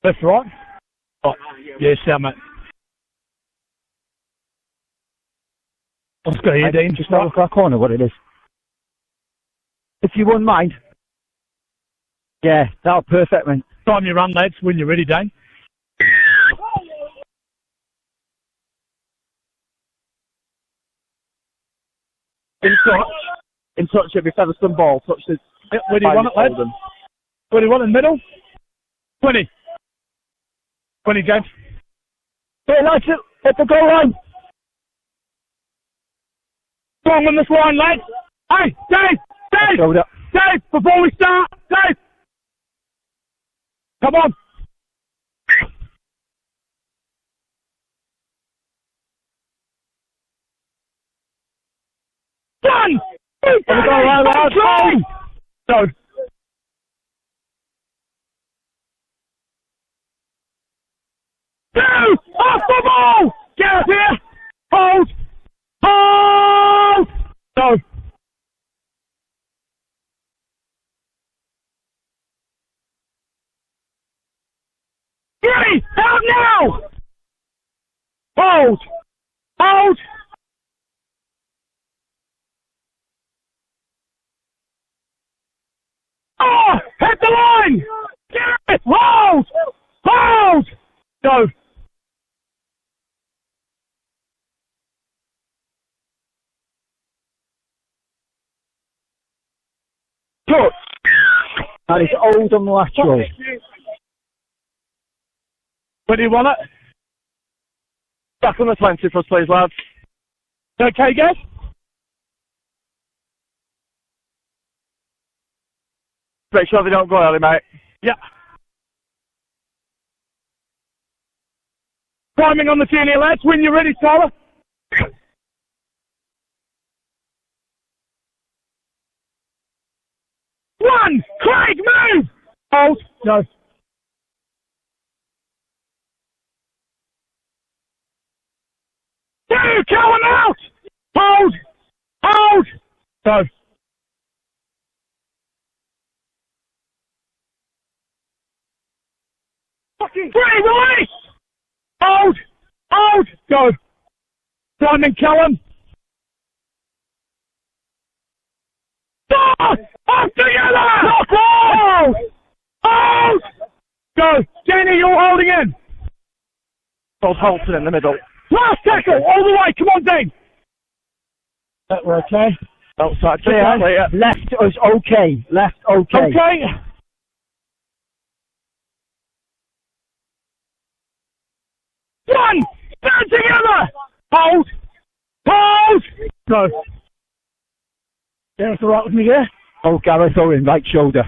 Left, right? Oh, yeah, sound, mate. Let's go here, Dean. Just have a look at that corner, what it is. If you wouldn't mind. Yeah, that'll perfect, man. Time you run, lads, when you're ready, Dane. In touch with your Featherstone ball. Touch the. Yep, where do you want it, lads? Where do you want it, in the middle? 20. 20, James. Hey, lads, at the goal line. Strong on this line, lads. Hey, Dave! Dave! Dave, before we start! Dave! Come on! One! No. Two! Off the ball! Get up here! Hold! Hold! No. Three! Out now! Hold! Hold! Oh! Hit the line! Get it! Hold! Hold! Go! Touch! That is Oldham Roughyeds. Where do you want it? Back on the 20 for us, please, lads. Okay, guys? Make sure they don't go early, mate. Yeah. Timing on the 10 here, lads. When you're ready, Tyler. One! Craig, move! Hold. No. Two! Callum out! Hold! Hold! Go. Three! Release! Hold! Hold! Go. Simon Callum. Stop! Off together! Knock hold! Hold! Go. Danny, you're holding in. Hold Holton in the middle. Last tackle, all the way. Come on, Dean. That we're okay. Outside, Yeah, left is okay. Left okay. Okay. One. Stand together. Hold. Hold. Go. That's all right with me there. Oh, Gareth Owen, right shoulder.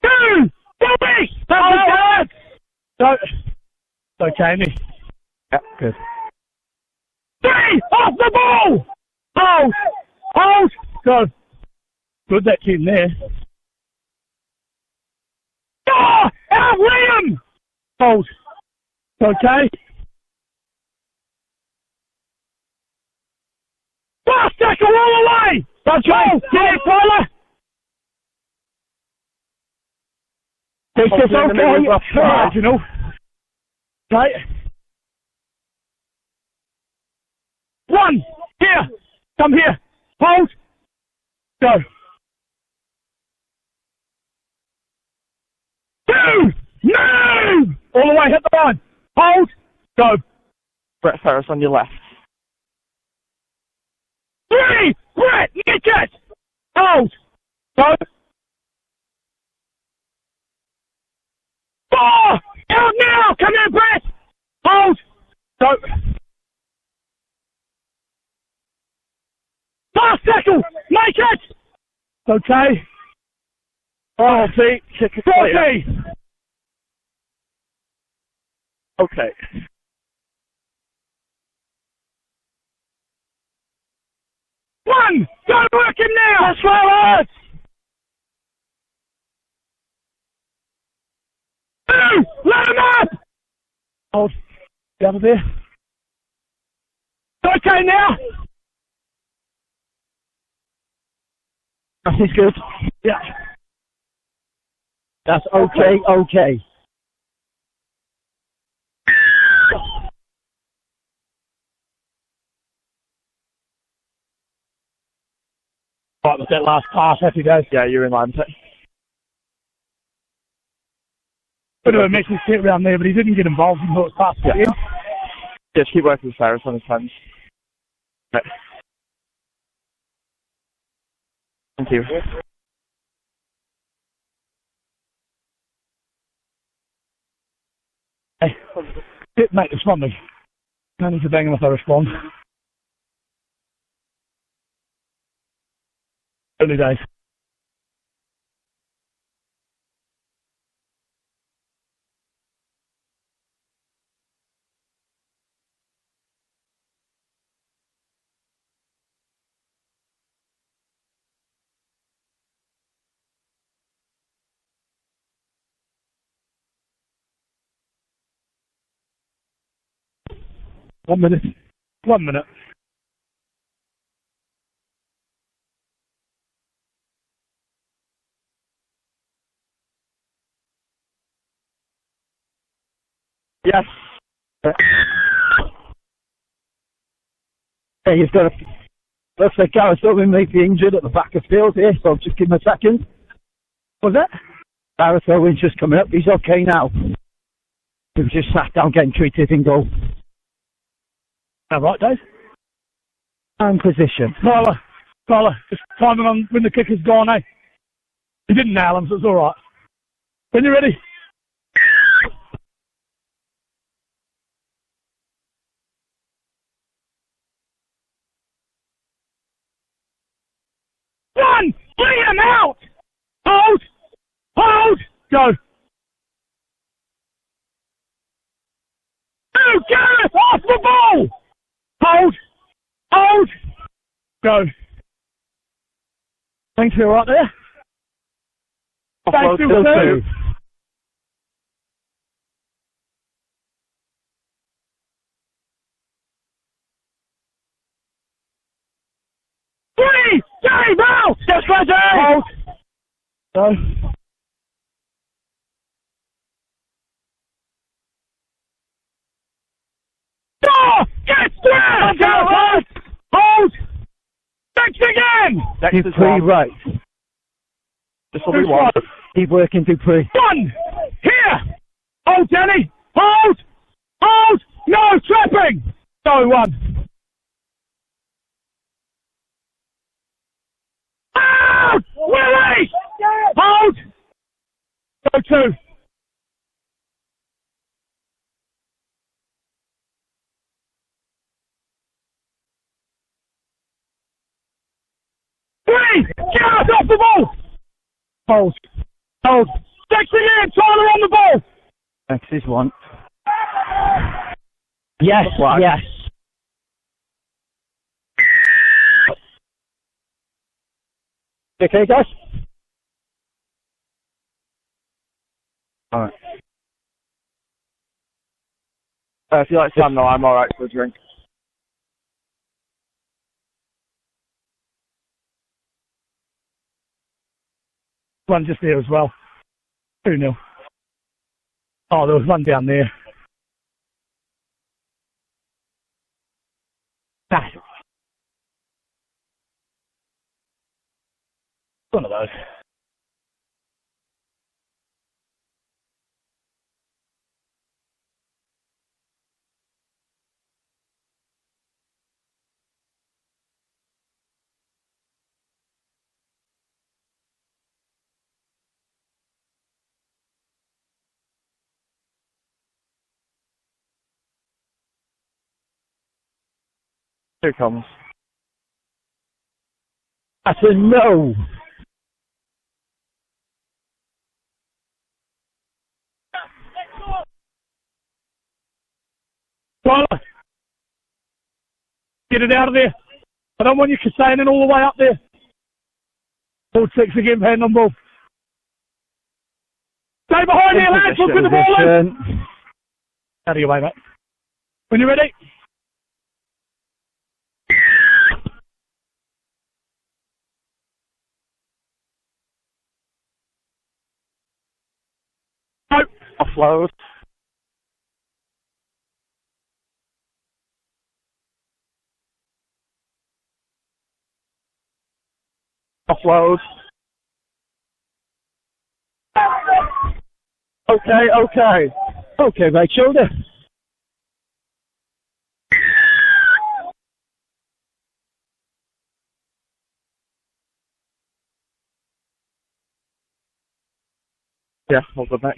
Two. Bobby. Hold. So. Okay, me. Yeah, good. Three! Off the ball! Hold! Hold! Go. Good, that team there. Oh! Out, Liam! Hold. Okay. Fast tackle all the way! That's right! Get it, Tyler! This is okay. You know. Right. One. Here. Come here. Hold. Go. Two. Move. All the way. Hit the line. Hold. Go. Brett Ferris on your left. Three. Brett. Nick it. Hold. Go. Four. Out now. Come here, Brett. Hold. Go. Fast tackle! Make it! Okay. Oh, see, kick it 40! Okay. One! Go work him now! That's right, lads! Two! Let him up! Hold. Get out of there. Okay now! That is good. Yeah. That's okay, okay. Right, with that last pass, happy days. Yeah, you're in line. Bit of a messy set around there, but he didn't get involved until it was past the end. Just keep working with Cyrus on his hands. Right. Thank you. Hey, mate, it's not me. No need to bang him if I respond. Early days. One minute. Yes. Hey, you've got a... Looks like Gareth Owen may be injured at the back of field here, so just give him a second. What's that? Gareth Owen's just coming up. He's okay now. He was just sat down getting treated in goal. All right, Dave. And position. Tyler, just timing on when the kick is gone, eh? He didn't nail him, so it's all right. When you're ready. One! Bring him out! Hold! Go! Two, Gareth, off the ball! Hold! Go. Thanks, you all right there? Offload, Still still two. two. Three! Dave, out! Just ready! Hold! Go. Four! Get square! Hold! Next again! Next is Dupree one. right. This will be one. Keep working, Dupree. One! Here! Hold, Danny! Hold! No trapping! Go, one. Out! Willie! Hold! Go, two. Three! Get out off the ball! Hold. Next again! Tyler on the ball! Next is one. Yes, yes. Okay, guys? Alright. If you like Sam, no, I'm alright for a drink. One just there as well. 2-0. Oh, there was one down there. That's one of those. Here comes. That's a no. Tyler, get it out of there. I don't want you standing all the way up there. Ball 6 again, hand on ball. Stay behind here, lads. Look with the ball in. Out of your way, mate. When you're ready. Offload. Offload. Okay. Okay, right shoulder. Yeah, all good, mate.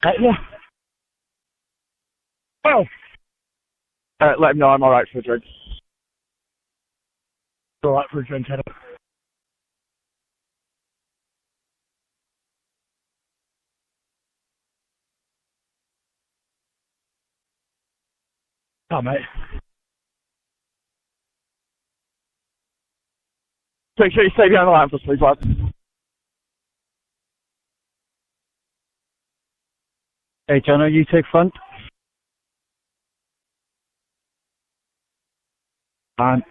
Yeah. Well, Let him know I'm alright for a drink. all right for a drink, Adam. Oh, mate. Make sure you stay behind the line for us, please, lads. Hey, Jono, you take front. And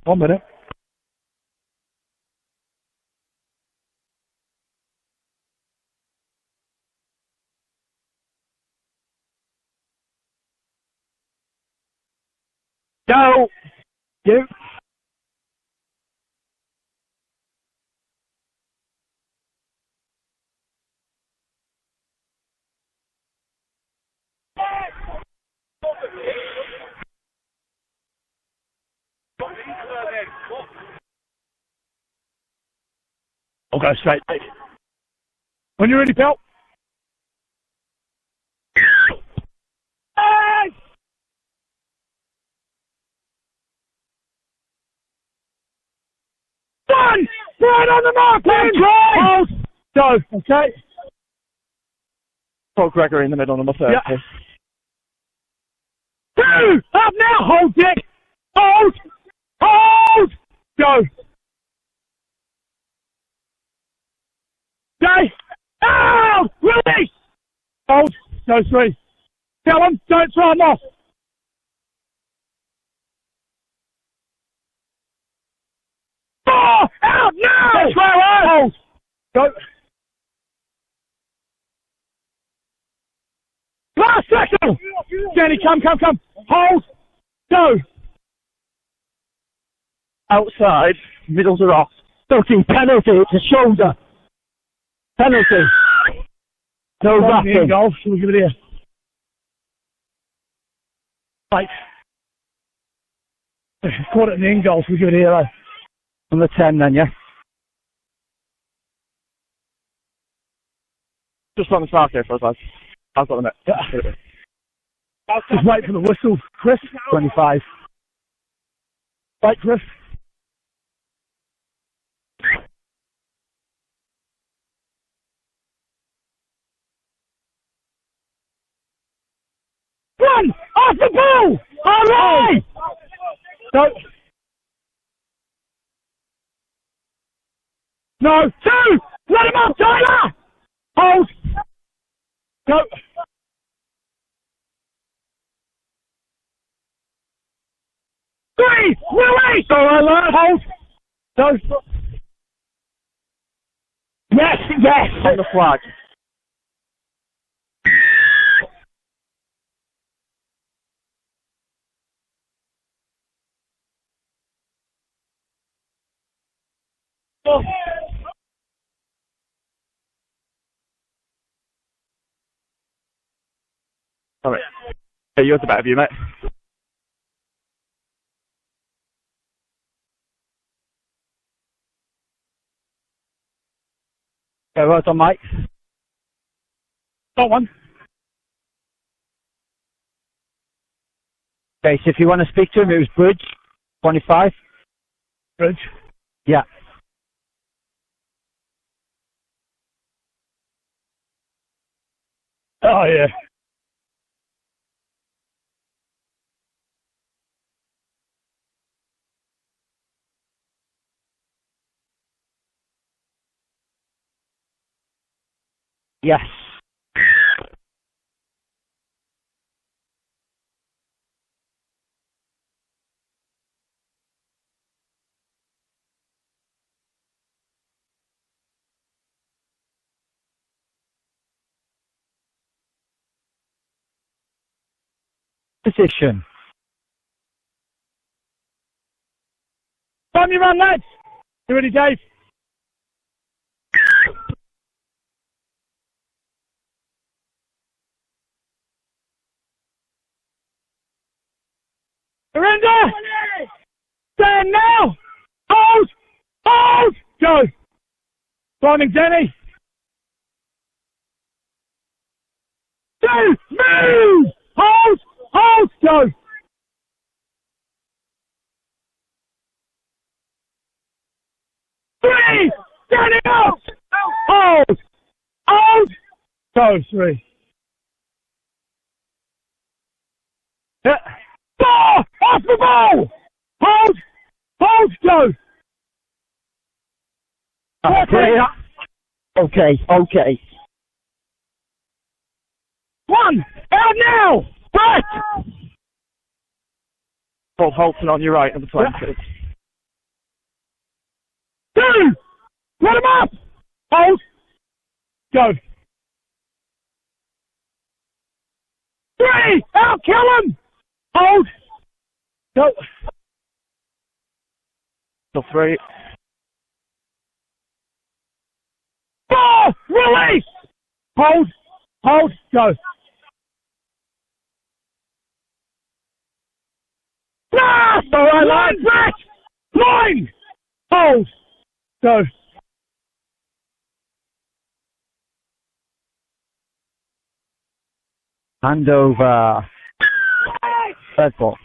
1 minute. go. You. I'll go straight, mate. When you're ready, pal. Hey! One! Right on the mark, man! Hold! Go, okay? Put Gregory in the middle, number 30. Yeah. 2! Up now! Hold, Dick! Hold! Hold! Go! Okay! Out! Release! Hold! Go 3. Tell them, don't throw them off! 4! Out now! That's right, hold! Go! Last second! Jenny, come! Hold! Go! Outside, middles are off. Fucking penalty. It's a shoulder. Penalty. No In wrapping. goal, shall we give it here? Right. Caught it in the in goal, shall we give it here, though? Number 10 then, yeah? Just on the start here for us, lads. I've got the net. Yeah. Just wait for the whistle, Chris. 25. Wait, Chris. One! Off the ball! All right! No. No. 2! Let him up, Tyler! Hold! Go! 3! Release! All right, lad. Hold! No. Yes! On the flag. Oh. Alright. Yeah, you had the better view, mate. Yeah, well done, Mike. Got one. Okay, so if you want to speak to him, it was Bridge, 25. Bridge. Yeah. Oh, yeah. Yes. Position. Time you run, lads. You ready, Dave? Surrender! Stand now! Hold! Hold! Go! Climbing, Danny! Two! Move! Hold! Hold! Go! Three! Standing up! Hold! Hold! Go, three. Yeah. Four! Off the ball! Hold! Hold! Go! Okay. One! Out now! Right! Paul Holton on your right, number 20. Two! Let him up! Hold! Go! Three! Out! Kill him! Hold! Go! Still 3. Four! Release! Hold! Hold! Go! Last! All right, line back! Line! Hold! Go! Hand over. Third ball.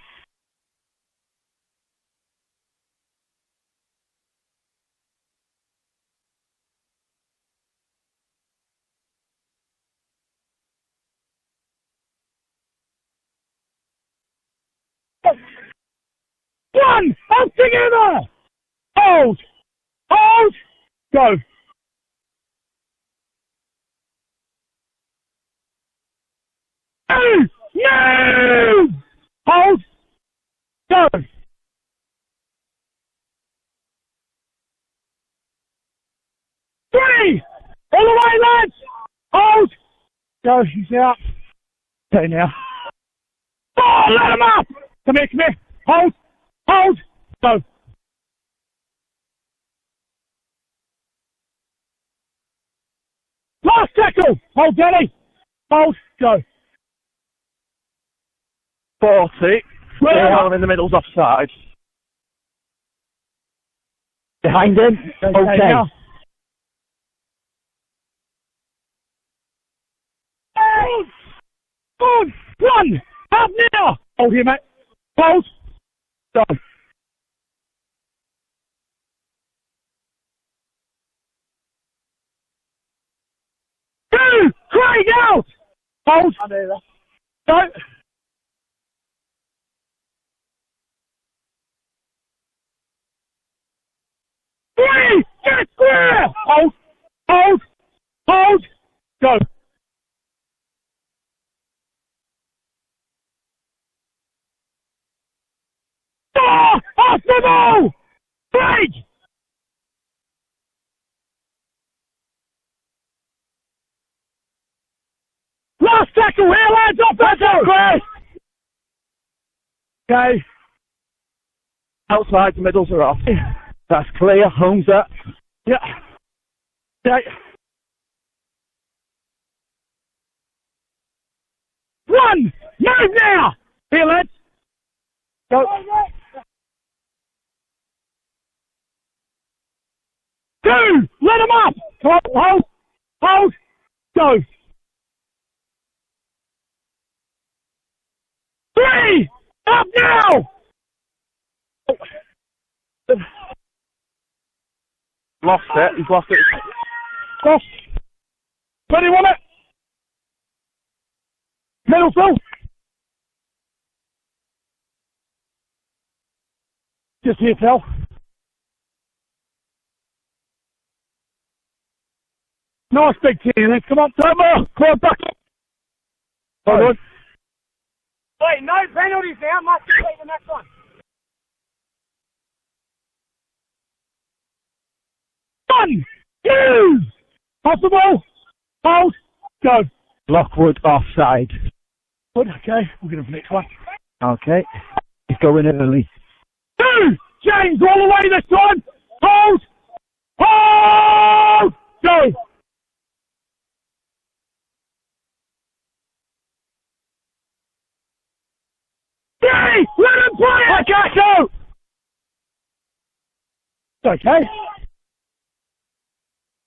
One! Up together! Hold! Hold! Go! Two! Move! Hold! Go! Three! All the way, lads! Hold! Go, he's out. Okay, now. Four! Let him up! Come here. Hold! Hold! Go! Last tackle! Hold, Danny! Hold! Go! 40. Well, One in the middle's offside. Behind him. Okay. now. Good! One! Up now! Hold here, mate. Hold! Go! Two! Craig out! Hold! Go! Three! Get square! Hold! Hold! Hold! Go! Four! Off the ball! Craig! Last tackle here, lads! Off that Chris! Okay. Outside, the middles are off. That's clear. Home's up. Yeah. Okay. One! Move now! Here, lads. Go. Two! Let him up! Come on, hold! Hold! Go! Three! Up now! Lost it. He's lost it. Cross. 21 it. Middle full. Just here, Phil. Nice big team, then. Come on, Tomo. Come on, back up. Hold on. Wait, no penalties now. Must take the next one. One, two, off the ball, hold, go. Lockwood offside. Good, okay, we're going to the next one. Okay. He's going early. 2! James, all the way this time! Hold! Hold! Go! 3! Let him play it! Okay, go! It's okay.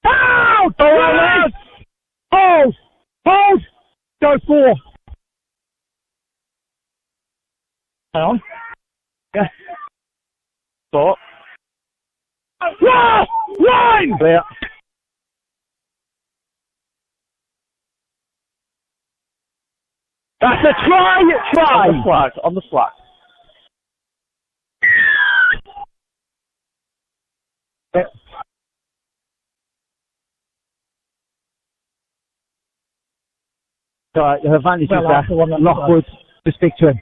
Hold! Hold! Hold! Hold! Go 4. Hang on. Yeah. 4. Line! Clear. That's a try! On the flag. On the flag. Yeah. So, the advantage is there. Lockwood to speak to him.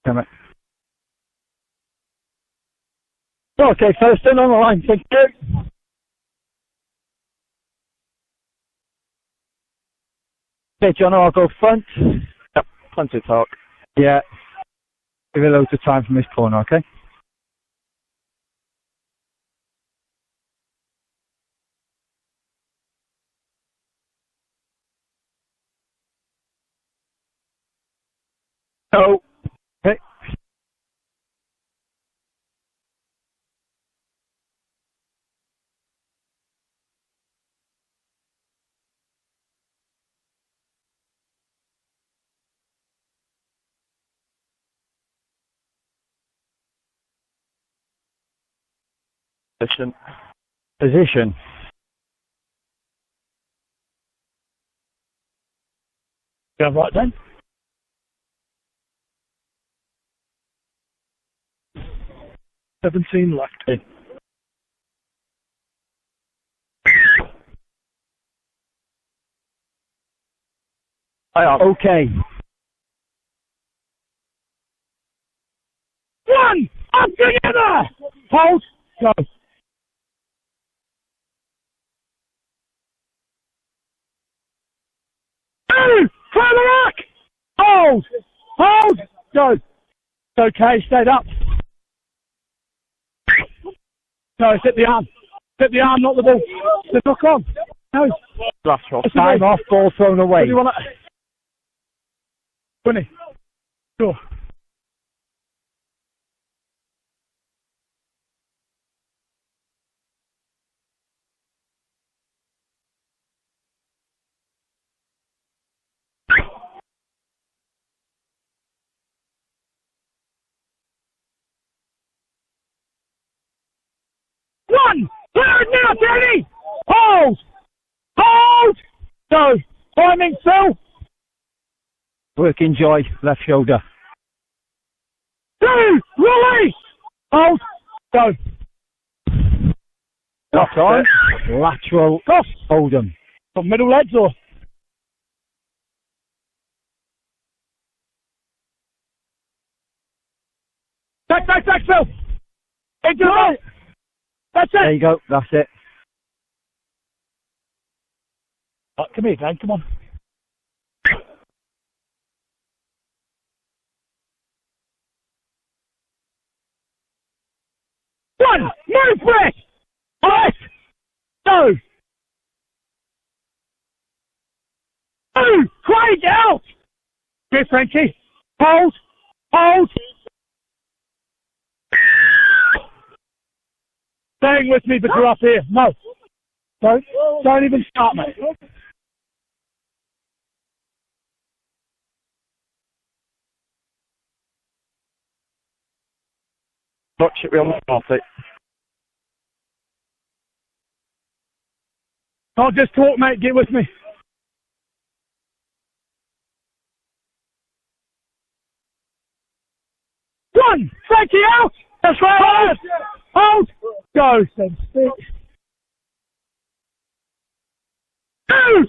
Come on. Okay, Featherstone on the line, thank you. Okay, John, I'll go front. Yep. Plenty of talk. Yeah. Give it loads of time from this corner, okay? Oh. Okay. Position. You have right then? $17 left. Okay. 1! Up together! Hold! Go! 2! Clear the rock! Hold! Hold! Go! It's okay, stayed up. No, it's hit the arm. Hit the arm, not the ball. The knock on. No. Last shot. Time off, ball thrown away. What do you want to... Winnie. Sure. One! Clear it now, Danny! Hold! Hold! Go! Timing, Phil! Working Joy, left shoulder. 2! Release! Hold! Go! Lock on. Lateral. Cross! Oldham. From middle legs or? Back, Phil! Into the right! That's it! There you go, that's it. Right, come here, Dan, come on. One! Move, Brett! Right! Go! 2! Craig, out! Here, Frankie. Hold! Hold! Staying with me, but you're up here. No. Don't even start, mate. Touch it, we almost got it. Don't just talk, mate. Get with me. One! Frankie, out! That's right! Hold! Go, then. 2!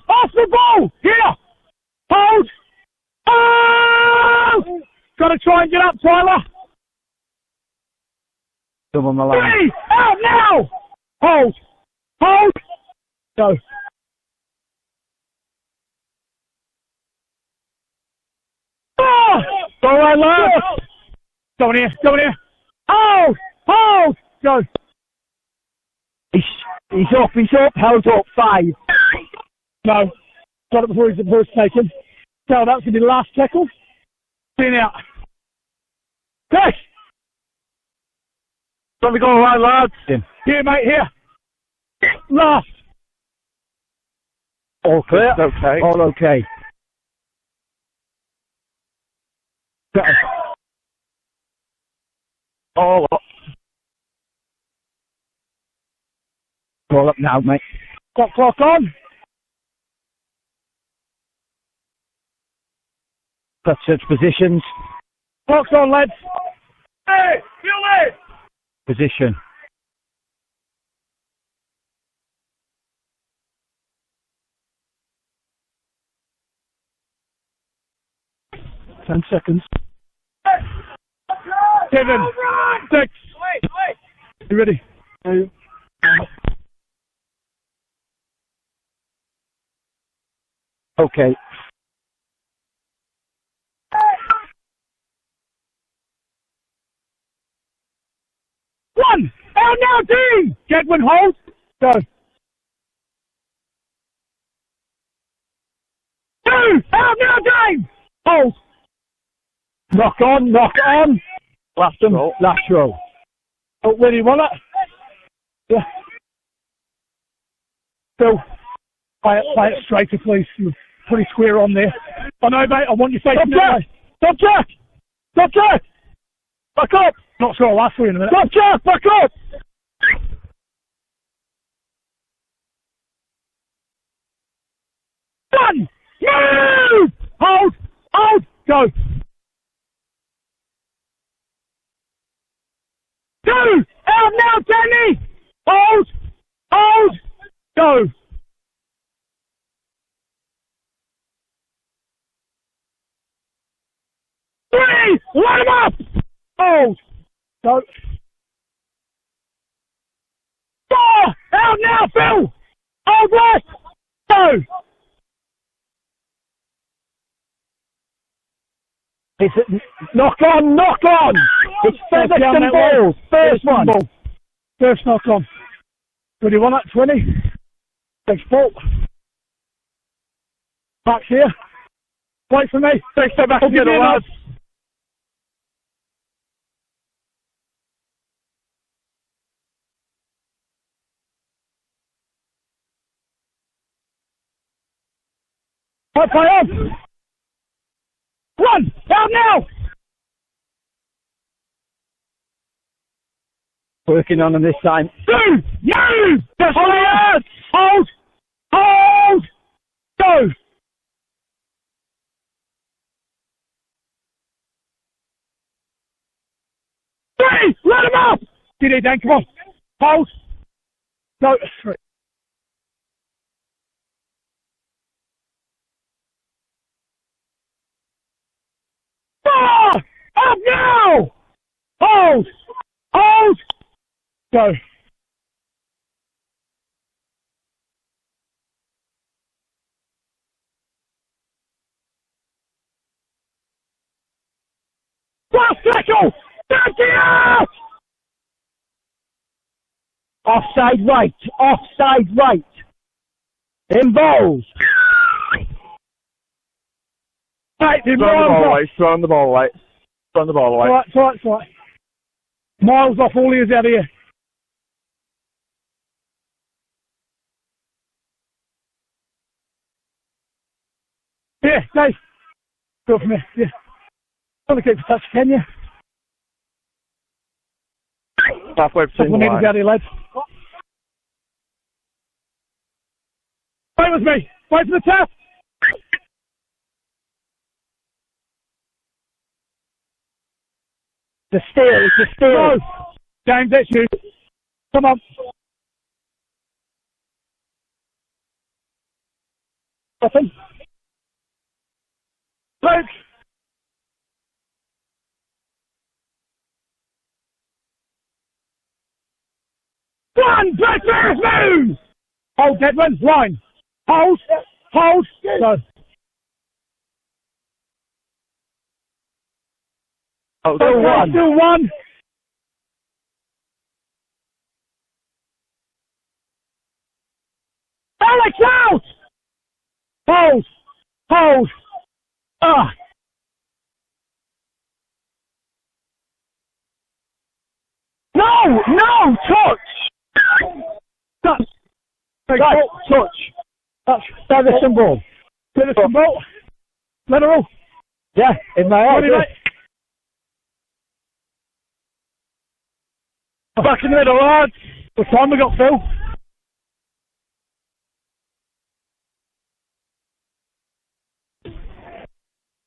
Off the ball! Here! Hold! Oh! Got to try and get up, Tyler. Double my line. 3, out now. Hold. Hold. Go. Oh, All right, lads. go in here. Go in here. Hold. Hold. Go. He's up, held up, 5. No. Got it before his ball's taken. So that's going to be the last tackle. See now. Yes. Let me go all right, lads. Here, mate, here. Last. All clear. Okay. All okay. All up. All up now, mate. Got clock on. Let's search positions. Clock's on, lads. Hey, feel it. Position. Ten seconds. 7, 6. You ready? 2. Okay. One. Out now, team. Gedwin, hold. Go. 2. Out now, James. Hold. Knock on, knock on. Last row. Last row. Oh, where do you want it? Yeah. Phil, play it straighter, please. You're pretty square on there. I know, mate. I want you facing that way. Stop, Jack. Stop, Jack. Back up. Not sure I'll ask for you in a minute. Stop, Jack. Back up. 1. Move. Hold. Hold. Go. 2. Out now, Danny. Hold. Hold. Go. 3. Let him up. Hold. Go. 4. Out now, Phil. Hold right. Go. It's knock on, knock on. It's Featherstone ball. First one. Ball. First knock on. What do you want at 20? Takes fault. Back here. Wait for me. Take step back Give together, me a lads. nod. Play on. 1. Out now. Working on them this time. 2. You. Just hold. Hold. Hold. Go. 3. Let him up. Get it, Dan. Come on. Hold. Go. 3. 4. Up now. Hold. Hold. Go. 1 tackle. That's it. Offside right. Offside right. Involves. Right, the Throw the miles ball off. away. Throw the ball away. Throw the ball away. It's all right, it's all right. Miles off all ears out here. Yeah, Dave. Go from here. Yeah. Don't keep the touch, can you? Halfway Couple between of the metres lines. out here, lads. Wait with me. Wait for the tap. The steal. It's a steal. Go. James, that's you. Come on. Nothing. Luke. One, Betfred, move! Hold, Deadman, line. Hold, hold, go. Oh, still one. Still one. Alex out! Hold, hold. No, touch! Touch. Touch. Featherstone ball. Featherstone ball. Lateral. Yeah, in my head. Ready, mate? Back in the middle, lads. What time we got, Phil?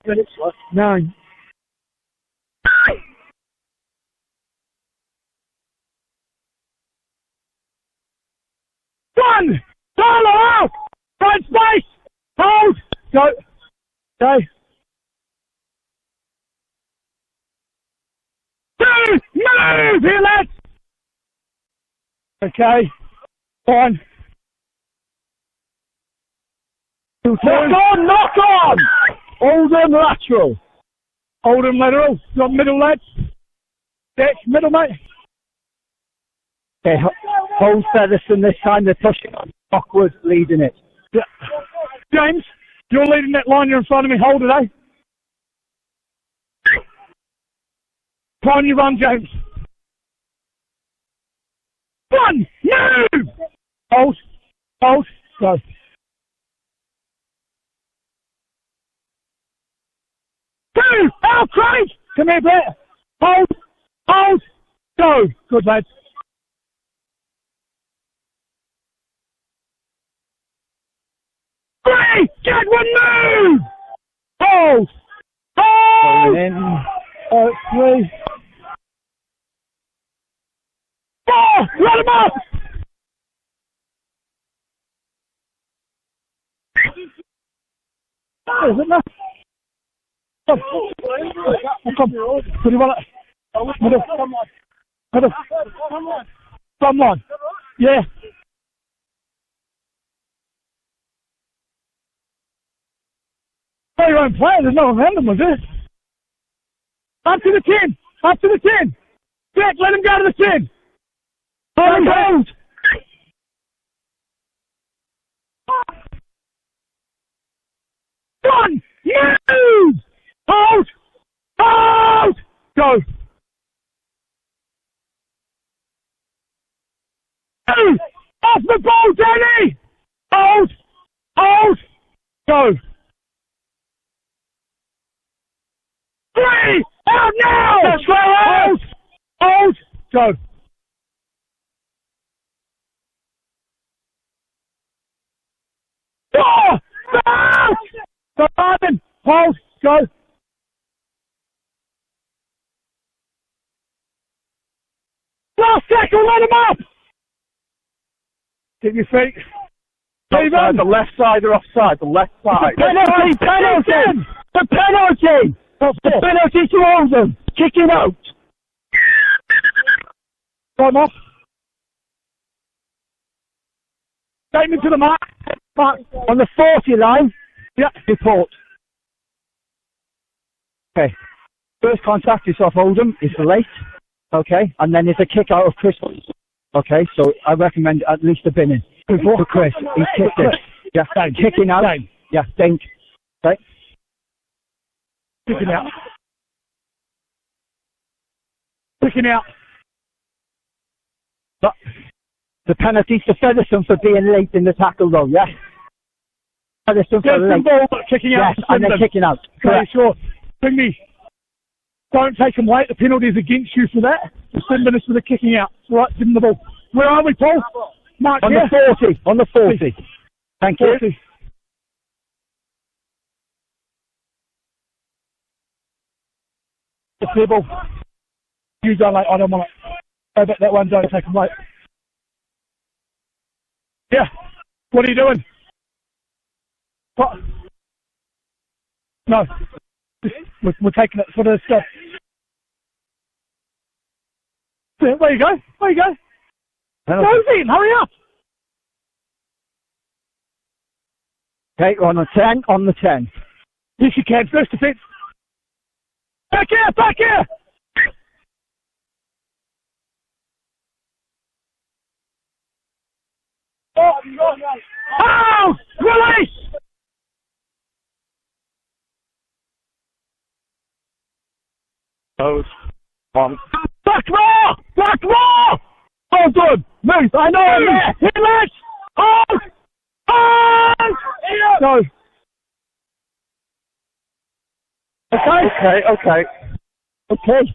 Minutes left. 9. One! Solo out! Right space! Hold! Go! Go! 2! Move! Here, lads! Okay. 1. 2, 2. Knock on! Oldham lateral. Oldham lateral. Got middle, lads. Dick, middle, mate. Okay, hold Featherstone this time. They're pushing on. Awkward leading it. Yeah. James, you're leading that line. You're in front of me. Hold it, eh? Try on your run, James. 1, move! Hold, go. 2, out, Craig! Come here, Brett. Hold, go. Good, lads. 3, get one, move! Hold! In. 3, 4, let him up! Isn't that? Come. Put him on it. Come on. Yeah. Oh, you won't play. There's no random, was it? Up to the 10. Up to the 10. Jack, let him go to the 10. Hold. 1, move! Hold! Go! 2, off the ball, Danny! Hold! Go! 3, out now! That's right! Hold! Go! 4, out! Go, Marvin! Hold! Go! Last tackle, let him up! Keep your feet. Offside, the left side or offside? The left side. Penalty! The penalty! The penalty to Oldham! Kicking out! Time off. Take me to the mark. On the 40 line. Yeah. Report. Okay. First contact is off Oldham. It's late. Okay. And then there's a kick out of Chris. Okay. So I recommend at least a binning. For Chris. He's kicked it. Yeah. Kicking out. Yeah. Think. Okay. Kicking out. Kicking out. But the penalty's to Featherstone for being late in the tackle though, yeah? Featherstone for late. Ball, kicking out. Yes, and then kicking out. Correct. Sure. Bring me. Don't take them late. The penalty is against you for that. Just send us for the kicking out. All right, give them the ball. Where are we, Paul? Mark, on here. the 40. On the 40. Thank you. 40. The clear ball. You don't like, I don't want it. I bet that one don't take them late. Yeah. What are you doing? What? No. We're taking it for the stuff. There you go. There you go. Go in, hurry up! Okay, on the 10, on the 10. Yes, you can. First defence. Back here, back here! Oh, release! Close. One. Back more! Back more! Oh, good. Move. I know I'm there. Hit left. Oh! Oh! Go. Okay. Okay.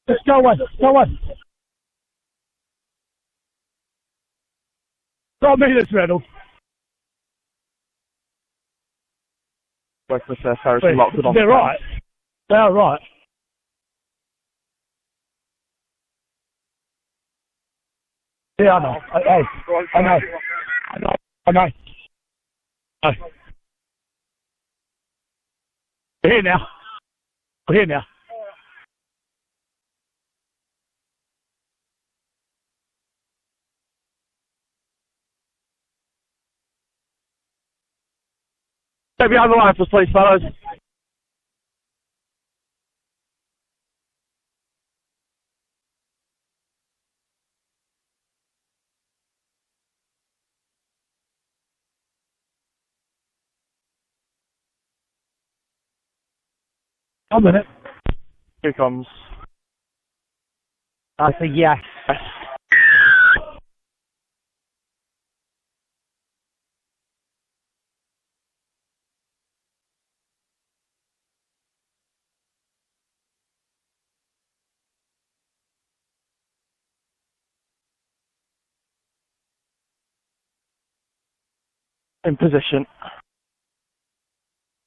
Let's go on. Go on. Not me, this Reynolds. Westminster Harris locked it on. They're right. They're right. Yeah, I know. I know. We're here now. We're here now. Stay behind the line for us, please, fellas. A minute. Here comes. That's a yes. In position.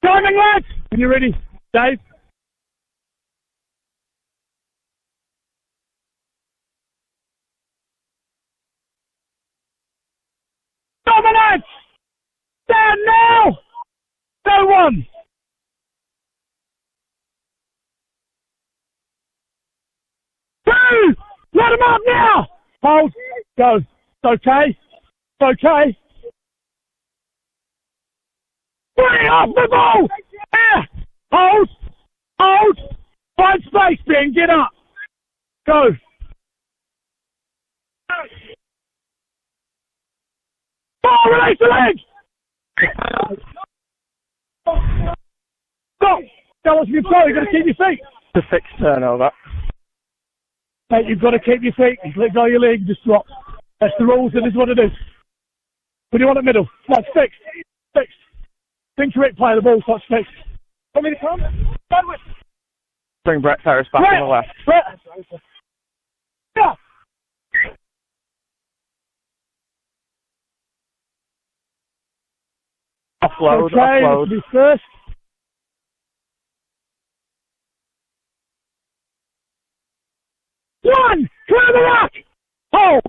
Timing, lads! When you're ready, Dave. Dominate! Stand now! No one! Two! Let him up now! Hold. Go. It's okay. It's okay. Bring off the ball! Here! Hold! Hold! Find space, Ben. Get up. Go. Ball, release the leg! Stop! Tell us you've got. You've got to keep your feet. To fix turnover. Mate, you've got to keep your feet. Just let go of your leg, just drop. That's the rules, and this is what it is. What do you want in the middle? That's fixed. Fixed. Think correct play, the ball starts fixed. Want me to come? Bring Brett Ferris back on the left. Brett! Yeah! Offload, Okay, offload. this will be first. One! Clear the rock! Hold!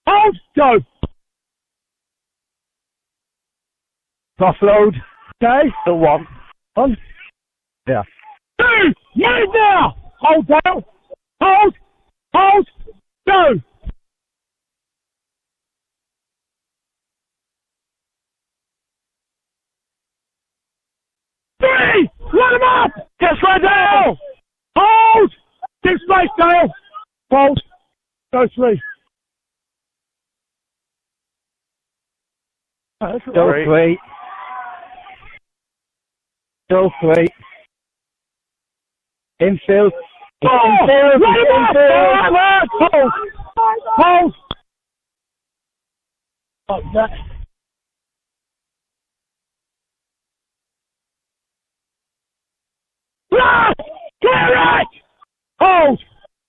Hold! Go! Offload. Okay? The one. On. Yeah. Two! Move now! Hold down! Hold! Hold! Go! Three! Let him up! Get straight down! Hold! Keep space, Dale! Hold! Go three. Oh, that's Still Three. three. Still three. Infield. Oh, Infield. let him up! Infield. Right, hold! Hold! Like that. Right! Clear it! Hold!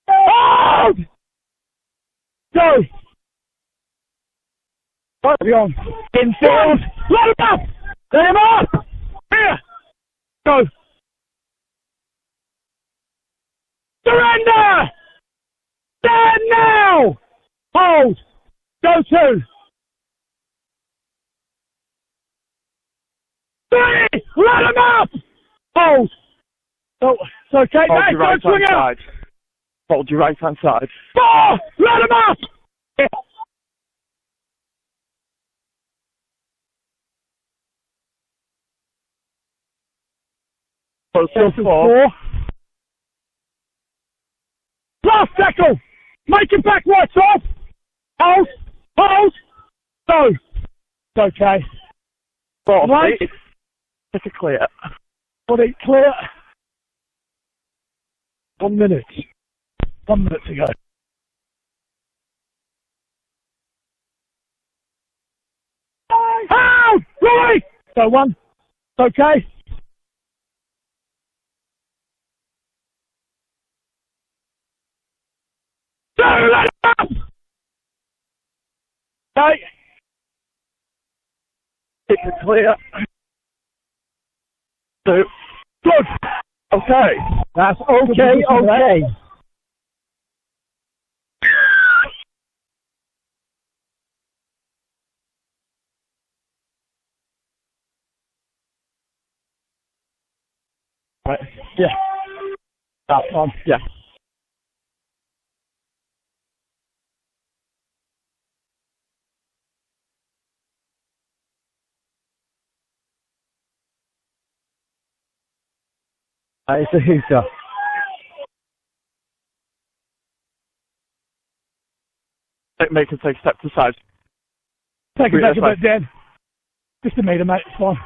Hold! Go! Right, beyond. Infield! Let him up! Let him up! Here! Go! Surrender! Stand now! Hold! Go two! Three! Let him up! Hold! So, it's okay. Hold Nice, your right swing hand out. side. Hold your right hand side. Oh, let him up. Close to 4. Last tackle. Make it back, right off. Hold. No. It's okay. Ball, Right. Take it clear. Put it clear. 1 minute. 1 minute to go. Hold! Right! So 1. It's okay. 2, let it up! Okay. Take it clear. 2. Good. Okay. That's okay. Right. Yeah. That's on. Yeah. It's a hooter. Make him take a step to the side. Take it back a Right. bit, Dan. Just a metre, mate. It's fine.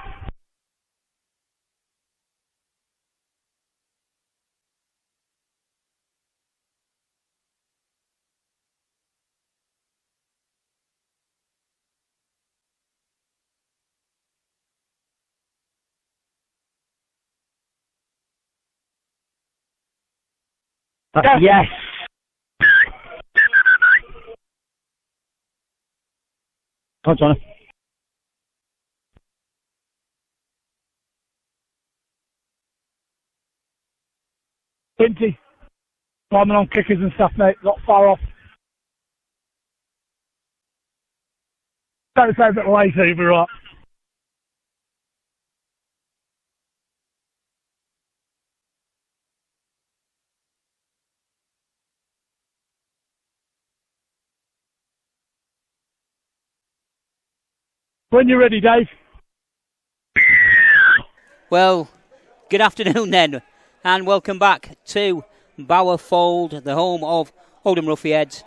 Yes. Come on, Johnny. Twenty. Climbing on kickers and stuff, mate. Not far off. Don't say a bit lazy, you'll be right. When you're ready, Dave. Well, good afternoon then, and welcome back to Bowerfold, the home of Oldham Roughyeds.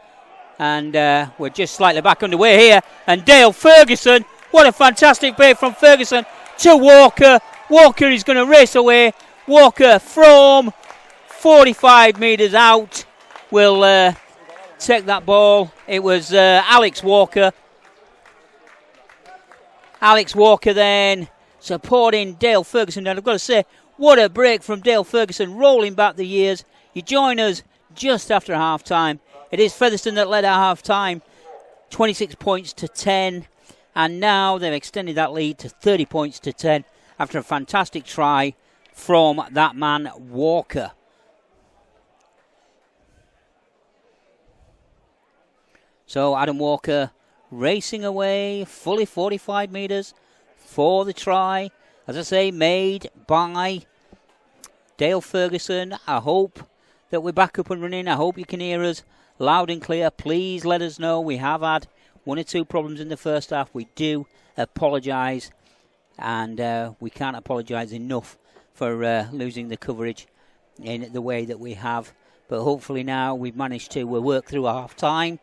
And we're just slightly back underway here. And Dale Ferguson, what a fantastic play from Ferguson to Walker. Walker is going to race away. Walker from 45 metres out will take that ball. It was Alex Walker. Alex Walker then supporting Dale Ferguson. And I've got to say, what a break from Dale Ferguson, rolling back the years. You join us just after half-time. It is Featherstone that led at half-time, 26 points to 10. And now they've extended that lead to 30 points to 10 after a fantastic try from that man, Walker. So Adam Walker racing away, fully 45 metres for the try. As I say, made by Dale Ferguson. I hope that we're back up and running. I hope you can hear us loud and clear. Please let us know. We have had 1 or 2 problems in the first half. We do apologise, and we can't apologise enough for losing the coverage in the way that we have. But hopefully now we've managed to work through a half-time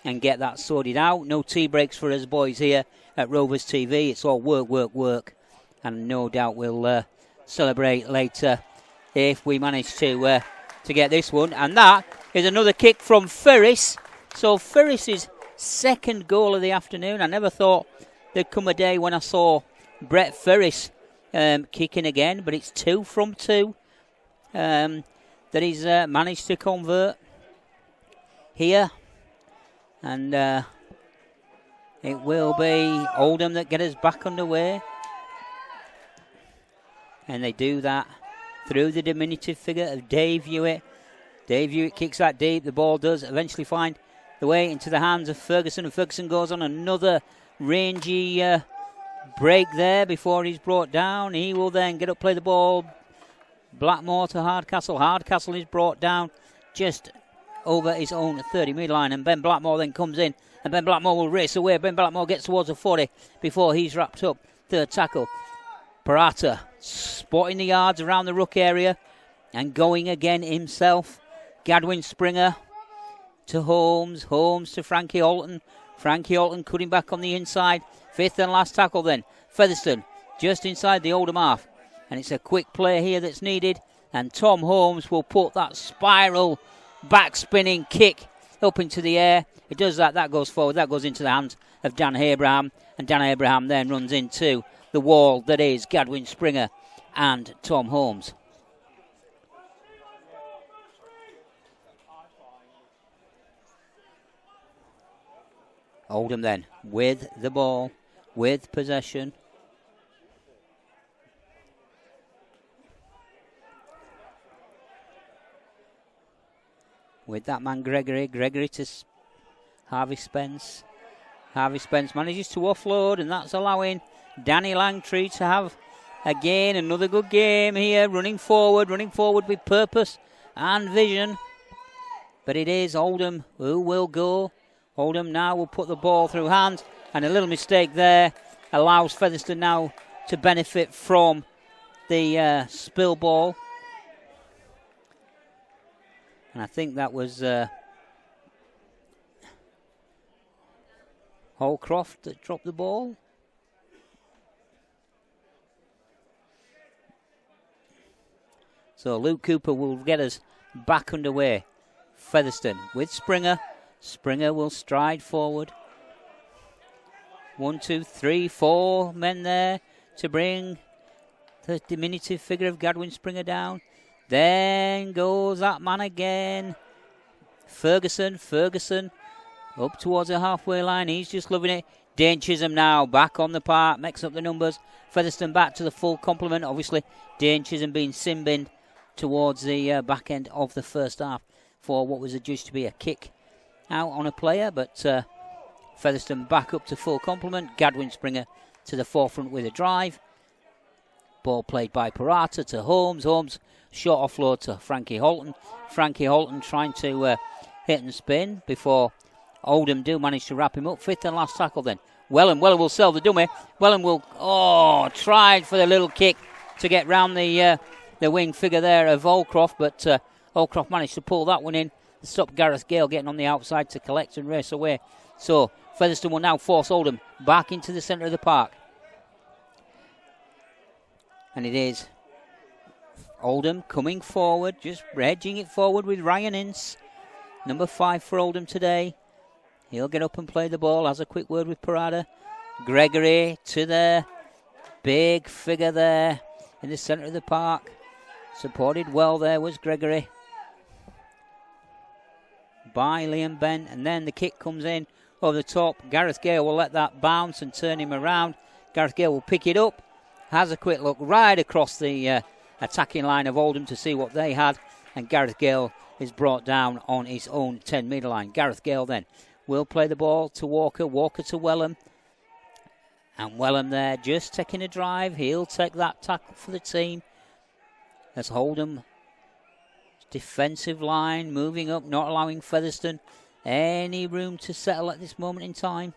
and get that sorted out. No tea breaks for us boys here at Rovers TV. It's all work, work, work. And no doubt we'll celebrate later if we manage to get this one. And that is another kick from Ferris. So Ferris's second goal of the afternoon. I never thought there'd come a day when I saw Brett Ferris kicking again. But it's 2 from 2 that he's managed to convert here. And it will be Oldham that get us back underway. And they do that through the diminutive figure of Dave Hewitt. Dave Hewitt kicks that deep. The ball does eventually find the way into the hands of Ferguson. And Ferguson goes on another rangy break there before he's brought down. He will then get up, play the ball Blackmore to Hardcastle. Hardcastle is brought down just over his own 30-metre line, and Ben Blackmore then comes in, and Ben Blackmore will race away. Ben Blackmore gets towards the 40 before he's wrapped up. Third tackle. Parata spotting the yards around the ruck area and going again himself. Gadwin Springer to Holmes. Holmes to Frankie Alton. Frankie Alton cutting back on the inside. Fifth and last tackle then. Featherstone just inside the Oldham half. And it's a quick play here that's needed. And Tom Holmes will put that spiral back spinning kick up into the air. It does that. That goes forward. That goes into the hands of Dan Abraham. And Dan Abraham then runs into the wall that is Gadwin Springer and Tom Holmes. Oldham then with the ball, with possession. With that man Gregory to Harvey Spence. Harvey Spence manages to offload, and that's allowing Danny Langtree to have again another good game here, running forward with purpose and vision. But it is Oldham who will go. Oldham now will put the ball through hands, and a little mistake there allows Featherstone now to benefit from the spill ball. And I think that was Holcroft that dropped the ball. So Luke Cooper will get us back underway. Featherstone with Springer. Springer will stride forward. 1, 2, 3, 4 men there to bring the diminutive figure of Gadwin Springer down. Then goes that man again. Ferguson up towards the halfway line. He's just loving it. Dane Chisholm now back on the park, makes up the numbers. Featherstone back to the full complement. Obviously, Dane Chisholm being sin-binned towards the back end of the first half for what was adjudged to be a kick out on a player. But Featherstone back up to full complement. Gadwin Springer to the forefront with a drive. Ball played by Parata to Holmes. Holmes short offload to Frankie Holton. Frankie Holton trying to hit and spin before Oldham do manage to wrap him up. Fifth and last tackle then. Wellham will sell the dummy. Wellham will, tried for the little kick to get round the wing figure there of Holcroft, but Holcroft managed to pull that one in to stop Gareth Gale getting on the outside to collect and race away. So Featherstone will now force Oldham back into the centre of the park. And it is Oldham coming forward, just edging it forward with Ryan Ince. Number 5 for Oldham today. He'll get up and play the ball, has a quick word with Parada. Gregory to the big figure there in the centre of the park. Supported well there was Gregory by Liam Bent, and then the kick comes in over the top. Gareth Gale will let that bounce and turn him around. Gareth Gale will pick it up, has a quick look right across the attacking line of Oldham to see what they had, and Gareth Gale is brought down on his own 10-metre line. Gareth Gale then will play the ball to Walker. Walker to Wellham. And Wellham there just taking a drive. He'll take that tackle for the team. As Oldham defensive line moving up, not allowing Featherstone any room to settle at this moment in time.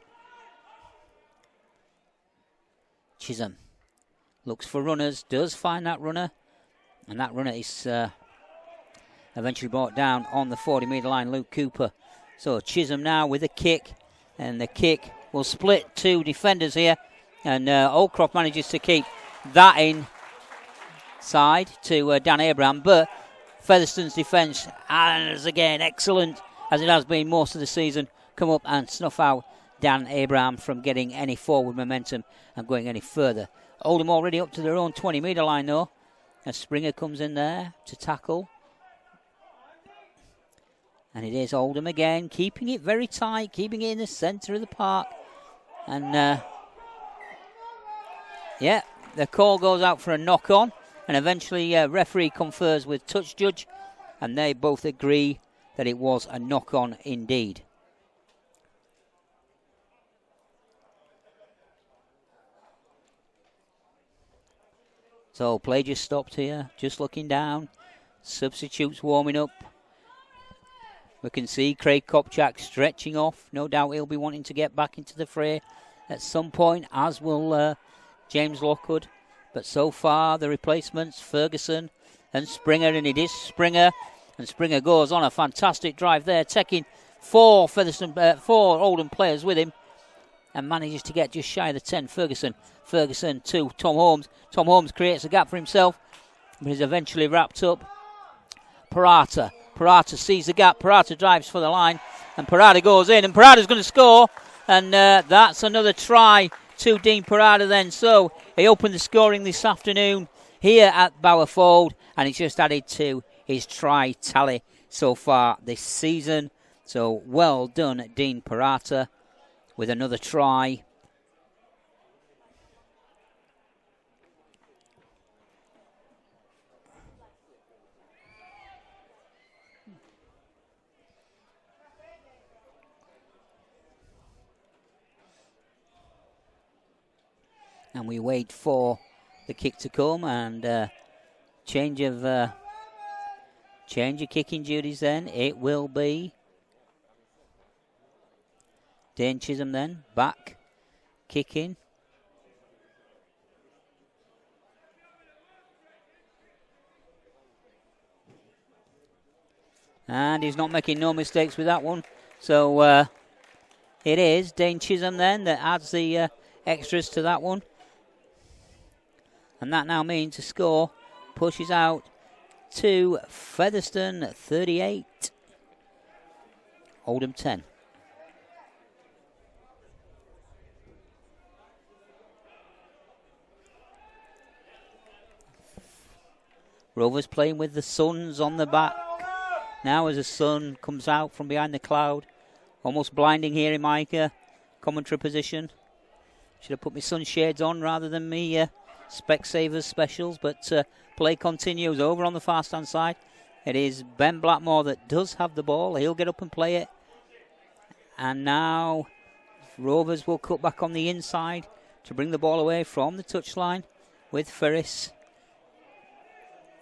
Chisholm looks for runners, does find that runner. And that runner is eventually brought down on the 40-metre line, Luke Cooper. So Chisholm now with a kick, and the kick will split two defenders here, and Holcroft manages to keep that inside to Dan Abraham, but Featherstone's defence, as again excellent as it has been most of the season, come up and snuff out Dan Abraham from getting any forward momentum and going any further. Oldham already up to their own 20-metre line though, as Springer comes in there to tackle. And it is Oldham again, keeping it very tight, keeping it in the centre of the park. And, the call goes out for a knock-on. And eventually referee confers with touch judge. And they both agree that it was a knock-on indeed. So play just stopped here, just looking down. Substitutes warming up. We can see Craig Kopchak stretching off. No doubt he'll be wanting to get back into the fray at some point, as will James Lockwood. But so far, the replacements, Ferguson and Springer, and it is Springer. And Springer goes on a fantastic drive there, taking four Oldham players with him, and manages to get just shy of the 10. Ferguson to Tom Holmes. Tom Holmes creates a gap for himself, but is eventually wrapped up. Parata sees the gap. Parata drives for the line, and Parata goes in, and Parata's going to score, and that's another try to Dean Parata then. So he opened the scoring this afternoon here at Bowerfold, and he's just added to his try tally so far this season. So well done, Dean Parata, with another try. And we wait for the kick to come, and change of kicking duties then. It will be Dane Chisholm then, back, kicking. And he's not making no mistakes with that one. So it is Dane Chisholm then that adds the extras to that one. And that now means a score pushes out to Featherstone 38, Oldham 10. Rovers playing with the suns on the back. Now as the sun comes out from behind the cloud, almost blinding here in my commentary position. Should have put my sunshades on rather than me Specsavers specials, but play continues over on the far stand side. It is Ben Blackmore that does have the ball. He'll get up and play it. And now Rovers will cut back on the inside to bring the ball away from the touchline with Ferris.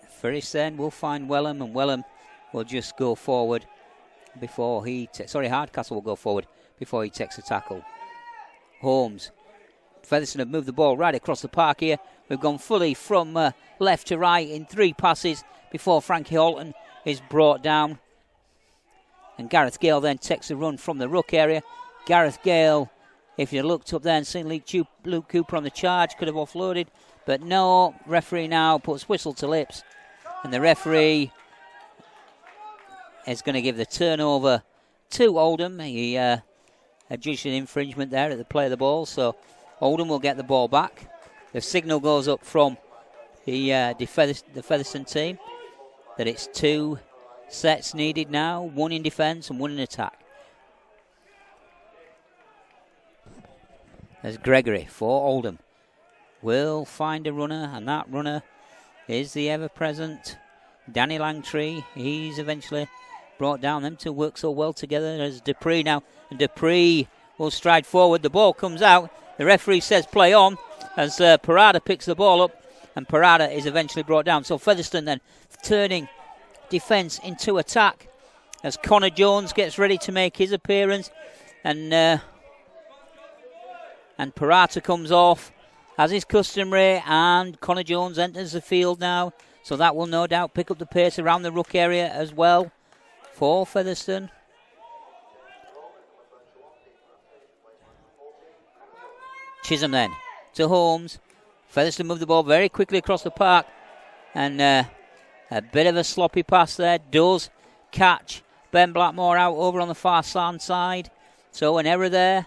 Ferris then will find Wellham, and Wellham will just go forward before he Hardcastle will go forward before he takes a tackle. Holmes. Featherstone have moved the ball right across the park here. We've gone fully from left to right in 3 passes before Frankie Holton is brought down. And Gareth Gale then takes a run from the ruck area. Gareth Gale, if you looked up there and seen Luke Cooper on the charge, could have offloaded. But no, referee now puts whistle to lips. And the referee is going to give the turnover to Oldham. He adjudged an infringement there at the play of the ball. So Oldham will get the ball back. The signal goes up from the Featherstone team that it's 2 sets needed now, 1 in defence and 1 in attack. As Gregory for Oldham will find a runner, and that runner is the ever-present Danny Langtree. He's eventually brought down. Them two work so well together as Dupree now. And Dupree will stride forward. The ball comes out. The referee says play on as Parada picks the ball up, and Parada is eventually brought down. So Featherstone then turning defence into attack as Connor Jones gets ready to make his appearance, and Parata comes off as is customary, and Connor Jones enters the field now. So that will no doubt pick up the pace around the ruck area as well for Featherstone. Chisholm then to Holmes. Featherstone move the ball very quickly across the park, and a bit of a sloppy pass there. Does catch Ben Blackmore out over on the far side. So an error there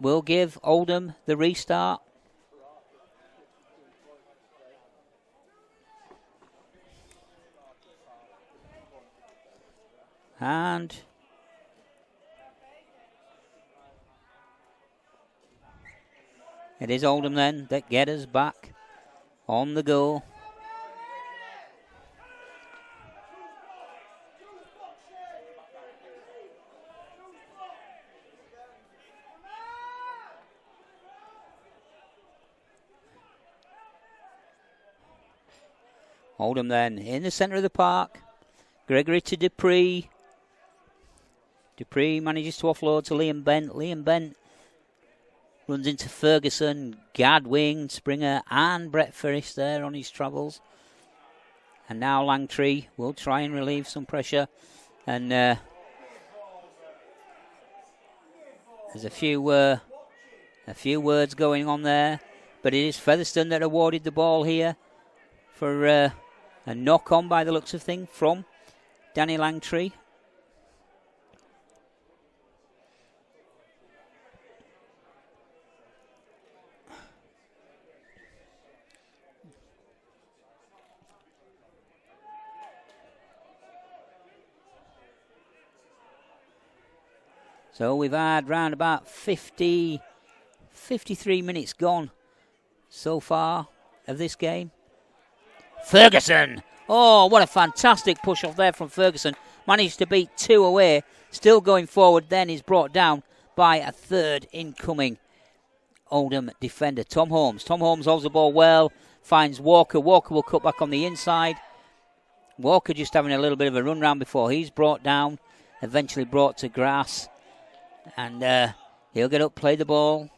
will give Oldham the restart. And it is Oldham then that get us back on the go. Oldham then in the centre of the park. Gregory to Dupree. Dupree manages to offload to Liam Bent. Liam Bent runs into Ferguson, Gadwin, Springer and Brett Ferris there on his travels. And now Langtree will try and relieve some pressure. And there's a few words going on there. But it is Featherstone that awarded the ball here for a knock-on by the looks of things from Danny Langtree. So we've had round about 53 minutes gone so far of this game. Ferguson! Oh, what a fantastic push off there from Ferguson. Managed to beat 2 away. Still going forward, then is brought down by a third incoming Oldham defender, Tom Holmes. Tom Holmes holds the ball well, finds Walker. Walker will cut back on the inside. Walker just having a little bit of a run round before he's brought down. Eventually brought to grass. And he'll get up, play the ball.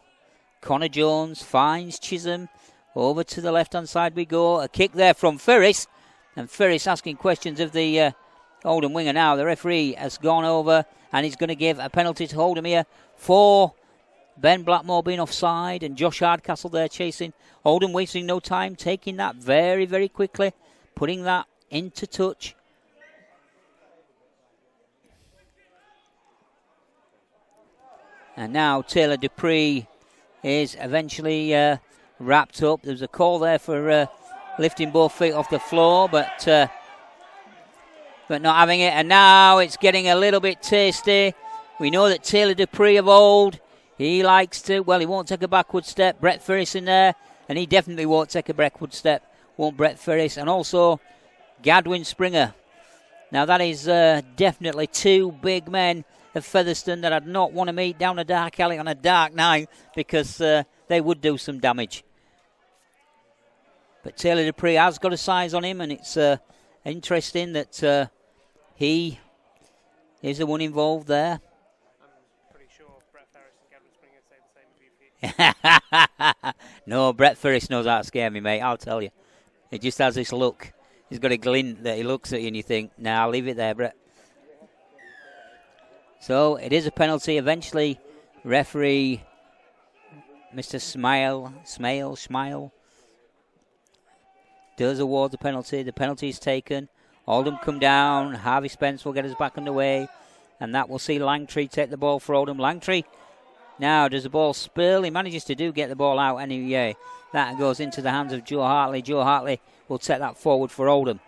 Connor Jones finds Chisholm. Over to the left-hand side we go. A kick there from Ferris. And Ferris asking questions of the Oldham winger now. The referee has gone over and he's going to give a penalty to Oldham here for Ben Blackmore being offside and Josh Hardcastle there chasing. Oldham wasting no time, taking that very, very quickly, putting that into touch. And now Taylor Dupree is eventually wrapped up. There's a call there for lifting both feet off the floor, but not having it. And now it's getting a little bit tasty. We know that Taylor Dupree of old, he likes to, well, he won't take a backward step. Brett Ferris in there, and he definitely won't take a backward step, won't Brett Ferris. And also Gadwin Springer. Now that is definitely 2 big men of Featherstone that I'd not want to meet down a dark alley on a dark night, because they would do some damage. But Taylor Dupree has got a size on him, and it's interesting that he is the one involved there. I'm pretty sure Brett Ferris and Gavin Springer say the same VP. No, Brett Ferris knows how to scare me, mate, I'll tell you. He just has this look. He's got a glint that he looks at you and you think, nah, I'll leave it there, Brett. So it is a penalty. Eventually, referee Mr. Smile does award the penalty. The penalty is taken. Oldham come down. Harvey Spence will get us back underway. And that will see Langtree take the ball for Oldham. Langtree now does the ball spill. He manages to get the ball out anyway. That goes into the hands of Joe Hartley. Joe Hartley will take that forward for Oldham.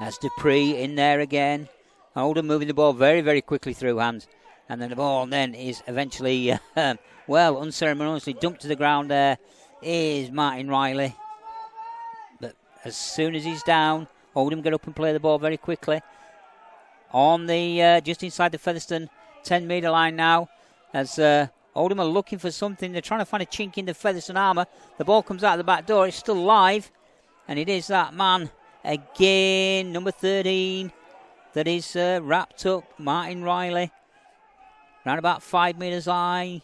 That's Dupree in there again. Oldham moving the ball very, very quickly through hands. And then the ball then is eventually, unceremoniously dumped to the ground there is Martin Riley. But as soon as he's down, Oldham get up and play the ball very quickly. On the, just inside the Featherstone 10-metre line now. As Oldham are looking for something. They're trying to find a chink in the Featherstone armour. The ball comes out of the back door. It's still live. And it is that man again, number 13. That is wrapped up, Martin Riley. Around about 5 metres high.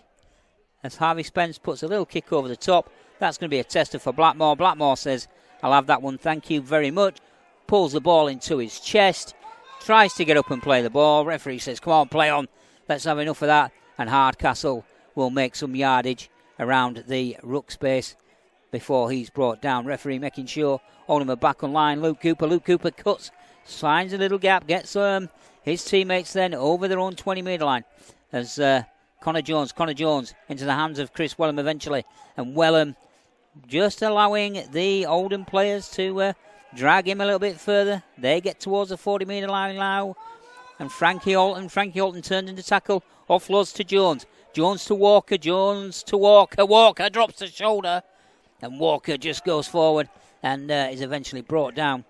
As Harvey Spence puts a little kick over the top. That's going to be a tester for Blackmore. Blackmore says, I'll have that one, thank you very much. Pulls the ball into his chest. Tries to get up and play the ball. Referee says, come on, play on. Let's have enough of that. And Hardcastle will make some yardage around the ruck space before he's brought down. Referee making sure Oldham are back on line. Luke Cooper cuts. Finds a little gap, gets his teammates then over their own 20-metre line as Connor Jones into the hands of Chris Wellham eventually. And Wellham just allowing the Oldham players to drag him a little bit further. They get towards the 40-metre line now. And Frankie Alton turns into tackle. Offloads to Jones. Jones to Walker. Walker drops the shoulder. And Walker just goes forward and is eventually brought down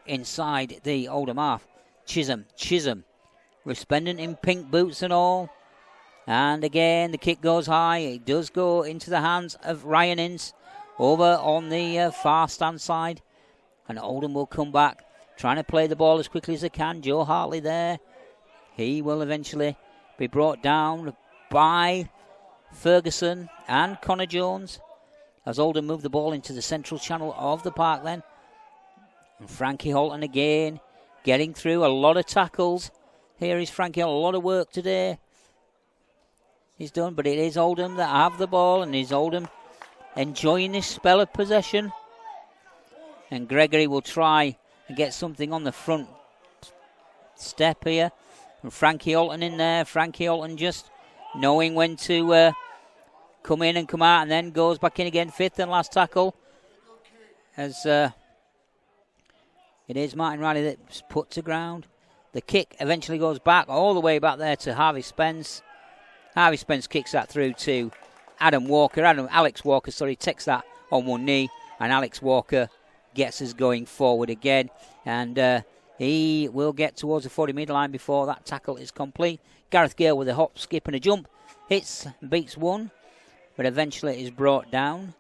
inside the Oldham half. Chisholm, resplendent in pink boots and all. And again, the kick goes high. It does go into the hands of Ryan Ince. over on the far stand side. And Oldham will come back, trying to play the ball as quickly as they can. Joe Hartley there. He will eventually be brought down by Ferguson and Connor Jones as Oldham move the ball into the central channel of the park then. And Frankie Holton again getting through a lot of tackles. Here is Frankie Holton, a lot of work today. He's done, but it is Oldham that have the ball, and is Oldham enjoying this spell of possession. And Gregory will try and get something on the front step here. And Frankie Holton in there. Frankie Holton just knowing when to come in and come out, and then goes back in again. Fifth and last tackle. As it is Martin Riley that's put to ground. The kick eventually goes back, all the way back there to Harvey Spence. Harvey Spence kicks that through to Alex Walker, takes that on one knee, and Alex Walker gets us going forward again. And he will get towards the 40-metre line before that tackle is complete. Gareth Gale with a hop, skip and a jump. Hits, beats one, but eventually is brought down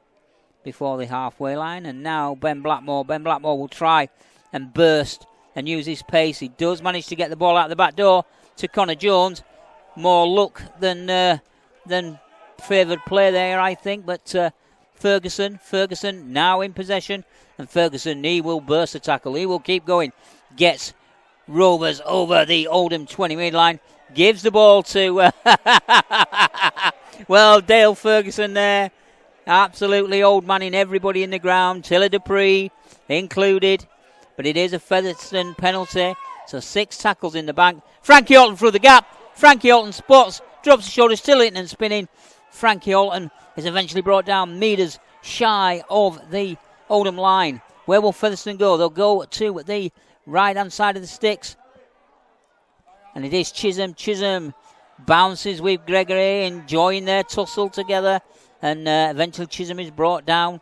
before the halfway line. And now Ben Blackmore will try and burst and use his pace. He does manage to get the ball out the back door to Connor Jones. More luck than favoured play there, I think. But Ferguson now in possession. And Ferguson, he will burst the tackle. He will keep going. Gets Rovers over the Oldham 20-metre line. Gives the ball to... well, Dale Ferguson there. Absolutely old man in everybody in the ground. Tiller Dupree included. But it is a Featherstone penalty. So 6 tackles in the bank. Frankie Holton through the gap. Frankie Holton spots, drops the shoulder, still hitting and spinning. Frankie Holton is eventually brought down metres shy of the Oldham line. Where will Featherstone go? They'll go to the right-hand side of the sticks. And it is Chisholm. Chisholm bounces with Gregory, enjoying their tussle together. And eventually Chisholm is brought down.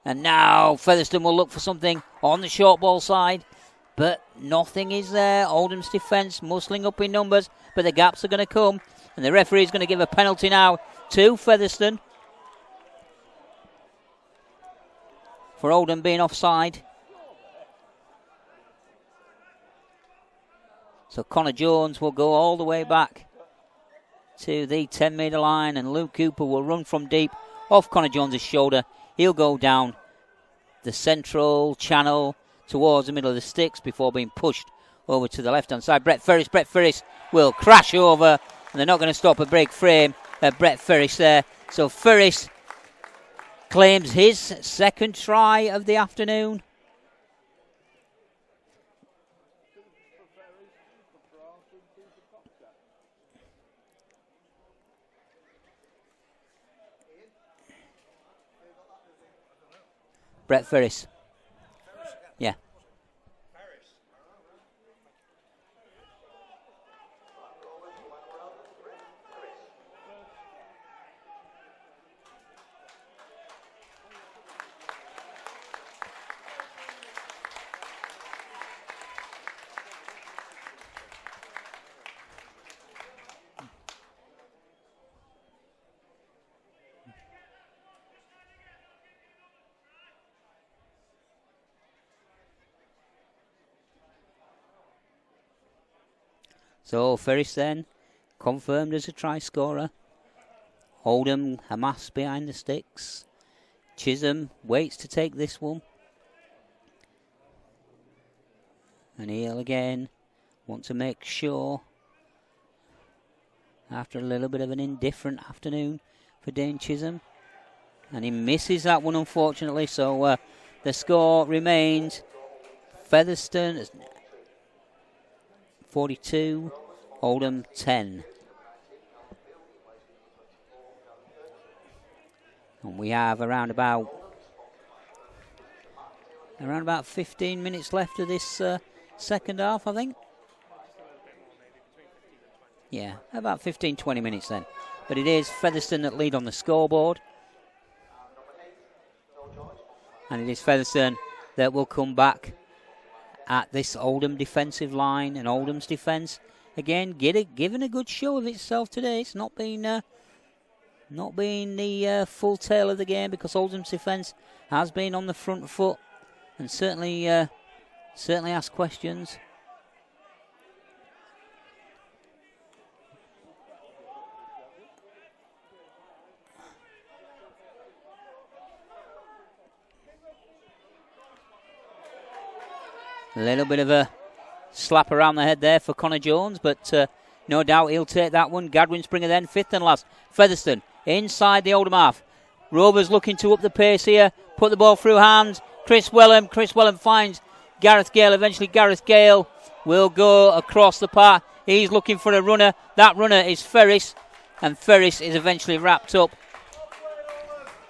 And now Featherstone will look for something on the short ball side. But nothing is there. Oldham's defence muscling up in numbers. But the gaps are going to come. And the referee is going to give a penalty now to Featherstone for Oldham being offside. So Connor Jones will go all the way back to the 10-metre line. And Luke Cooper will run from deep off Connor Jones' shoulder. He'll go down the central channel towards the middle of the sticks before being pushed over to the left-hand side. Brett Ferris will crash over, and they're not going to stop a break frame at Brett Ferris there. So Ferris claims his second try of the afternoon. Brett Ferris. Yeah. So Ferris then confirmed as a try scorer. Oldham amassed behind the sticks. Chisholm waits to take this one. And he'll again want to make sure, after a little bit of an indifferent afternoon for Dane Chisholm. And he misses that one, unfortunately. So the score remains Featherstone 42, Oldham 10. And we have around about 15 minutes left of this second half, I think. Yeah, about 15-20 minutes then. But it is Featherstone that lead on the scoreboard. And it is Featherstone that will come back at this Oldham defensive line. And Oldham's defence, again, given a good show of itself today. It's not been not been the full tale of the game because Oldham's defence has been on the front foot and certainly asked questions. A little bit of a slap around the head there for Connor Jones, but no doubt he'll take that one. Gadwin Springer then, fifth and last. Featherstone inside the Oldham half. Rovers looking to up the pace here, put the ball through hands. Chris Wellham finds Gareth Gale. Eventually Gareth Gale will go across the park. He's looking for a runner. That runner is Ferris, and Ferris is eventually wrapped up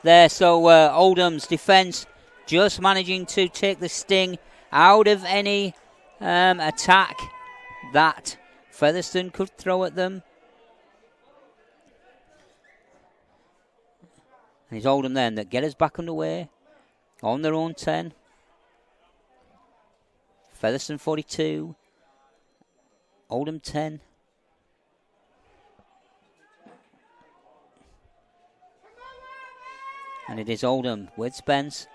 there. So Oldham's defence just managing to take the sting out of any attack that Featherstone could throw at them. And it's Oldham then that get us back underway on their own 10. Featherstone 42, Oldham 10. And it is Oldham with Spence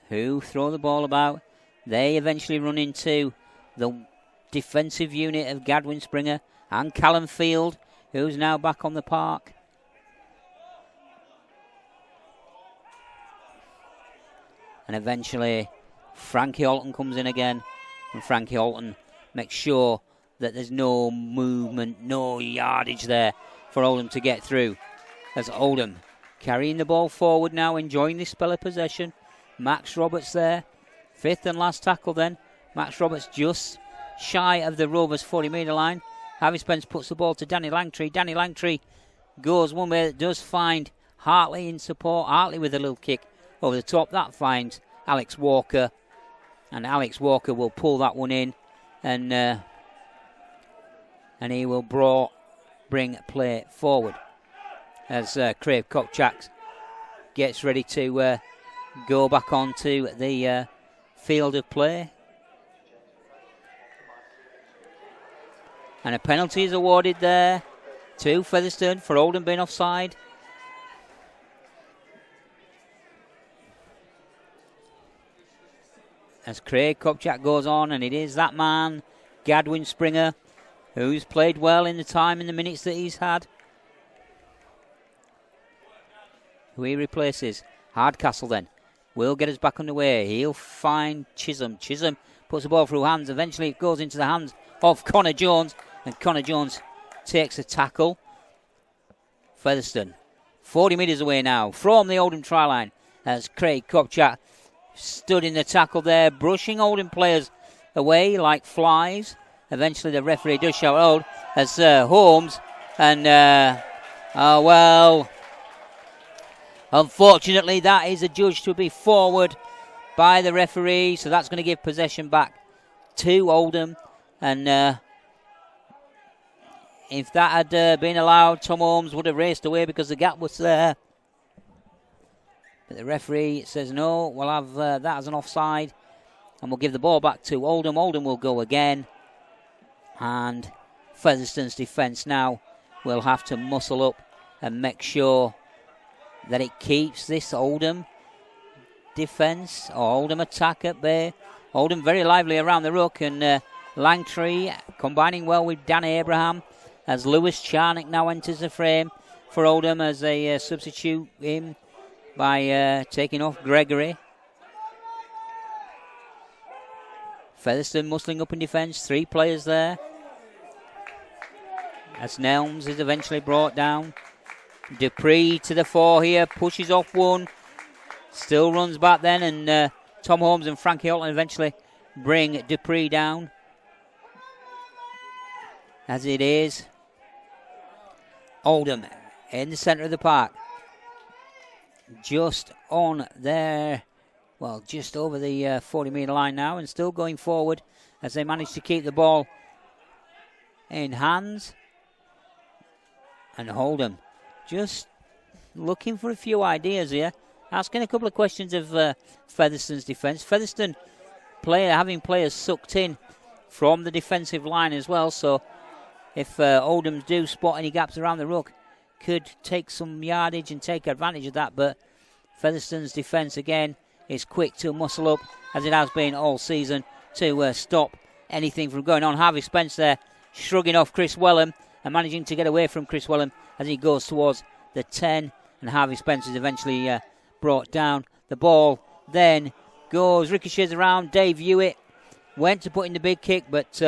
who throw the ball about. They eventually run into the defensive unit of Gadwin Springer and Callum Field, who's now back on the park. And eventually Frankie Alton comes in again, and Frankie Alton makes sure that there's no movement, no yardage there for Oldham to get through. As Oldham carrying the ball forward now, enjoying this spell of possession. Max Roberts there, fifth and last tackle then. Max Roberts just shy of the Rovers 40-metre line. Harvey Spence puts the ball to Danny Langtree. Danny Langtree goes one way, does find Hartley in support. Hartley with a little kick over the top. That finds Alex Walker. And Alex Walker will pull that one in. And he will bring play forward. As Craig Kopchak gets ready to go back onto the field of play. And a penalty is awarded there to Featherstone for Oldham being offside. As Craig Kopchak goes on, and it is that man, Gadwin Springer, who's played well in the time, in the minutes that he's had. Who he replaces. Hardcastle then will get us back underway. He'll find Chisholm. Chisholm puts the ball through hands. Eventually it goes into the hands of Connor Jones. And Connor Jones takes a tackle. Featherstone 40 metres away now from the Oldham try line. As Craig Kopchak stood in the tackle there, brushing Oldham players away like flies. Eventually the referee does shout out as Holmes. And, unfortunately that is adjudged to be forward by the referee. So that's going to give possession back to Oldham. And if that had been allowed, Tom Holmes would have raced away because the gap was there. But the referee says no, we'll have that as an offside. And we'll give the ball back to Oldham. Oldham will go again. And Featherstone's defence now will have to muscle up and make sure that it keeps this Oldham defence or Oldham attack at bay. Oldham very lively around the ruck, and Langtree combining well with Danny Abraham as Lewis Charnock now enters the frame for Oldham as they substitute him by taking off Gregory. Featherstone muscling up in defence, 3 players there. As Nelms is eventually brought down. Dupree to the fore here, pushes off one, still runs back then, and Tom Holmes and Frankie Alton eventually bring Dupree down. As it is Oldham in the centre of the park, just on there, well, just over the 40-metre line now, and still going forward as they manage to keep the ball in hands. And Oldham just looking for a few ideas here, asking a couple of questions of Featherstone's defence. Featherstone having players sucked in from the defensive line as well, so if Oldham do spot any gaps around the ruck, could take some yardage and take advantage of that, but Featherstone's defence again is quick to muscle up, as it has been all season, to stop anything from going on. Harvey Spence there shrugging off Chris Wellham and managing to get away from Chris Wellham as he goes towards the 10, and Harvey Spence is eventually brought down. The ball then goes, ricochets around. Dave Hewitt went to put in the big kick, but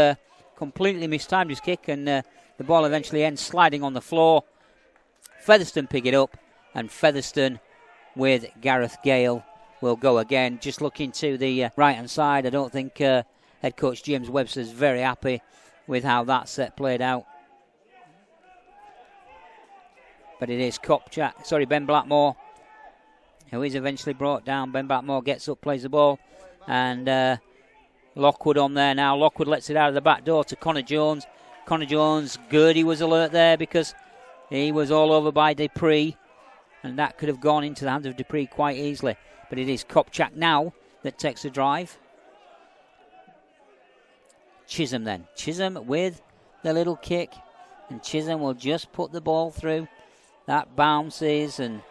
completely mistimed his kick, and the ball eventually ends sliding on the floor. Featherstone pick it up, and Featherstone with Gareth Gale will go again. Just looking to the right-hand side, I don't think head coach James Webster's very happy with how that set played out. But it is Ben Blackmore, who is eventually brought down. Ben Blackmore gets up, plays the ball, and Lockwood on there now. Lockwood lets it out of the back door to Connor Jones. Connor Jones, Gurdy was alert there because he was all over by Dupree, and that could have gone into the hands of Dupree quite easily. But it is Kopchak now that takes the drive. Chisholm then. Chisholm with the little kick, and Chisholm will just put the ball through. That bounces and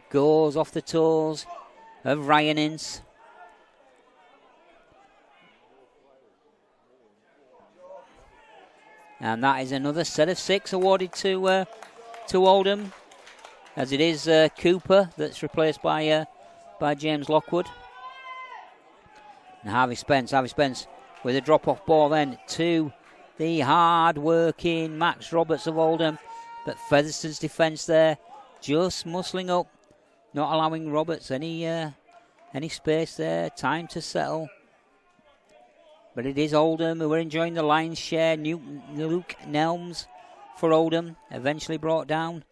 goes off the toes of Ryan Ince. And that is another set of 6 awarded to Oldham, as it is Cooper that's replaced by James Lockwood. And Harvey Spence with a drop-off ball then to the hard-working Max Roberts of Oldham. But Featherstone's defence there just muscling up, not allowing Roberts any space there, time to settle. But it is Oldham who are enjoying the lion's share. Luke Nelms for Oldham, eventually brought down.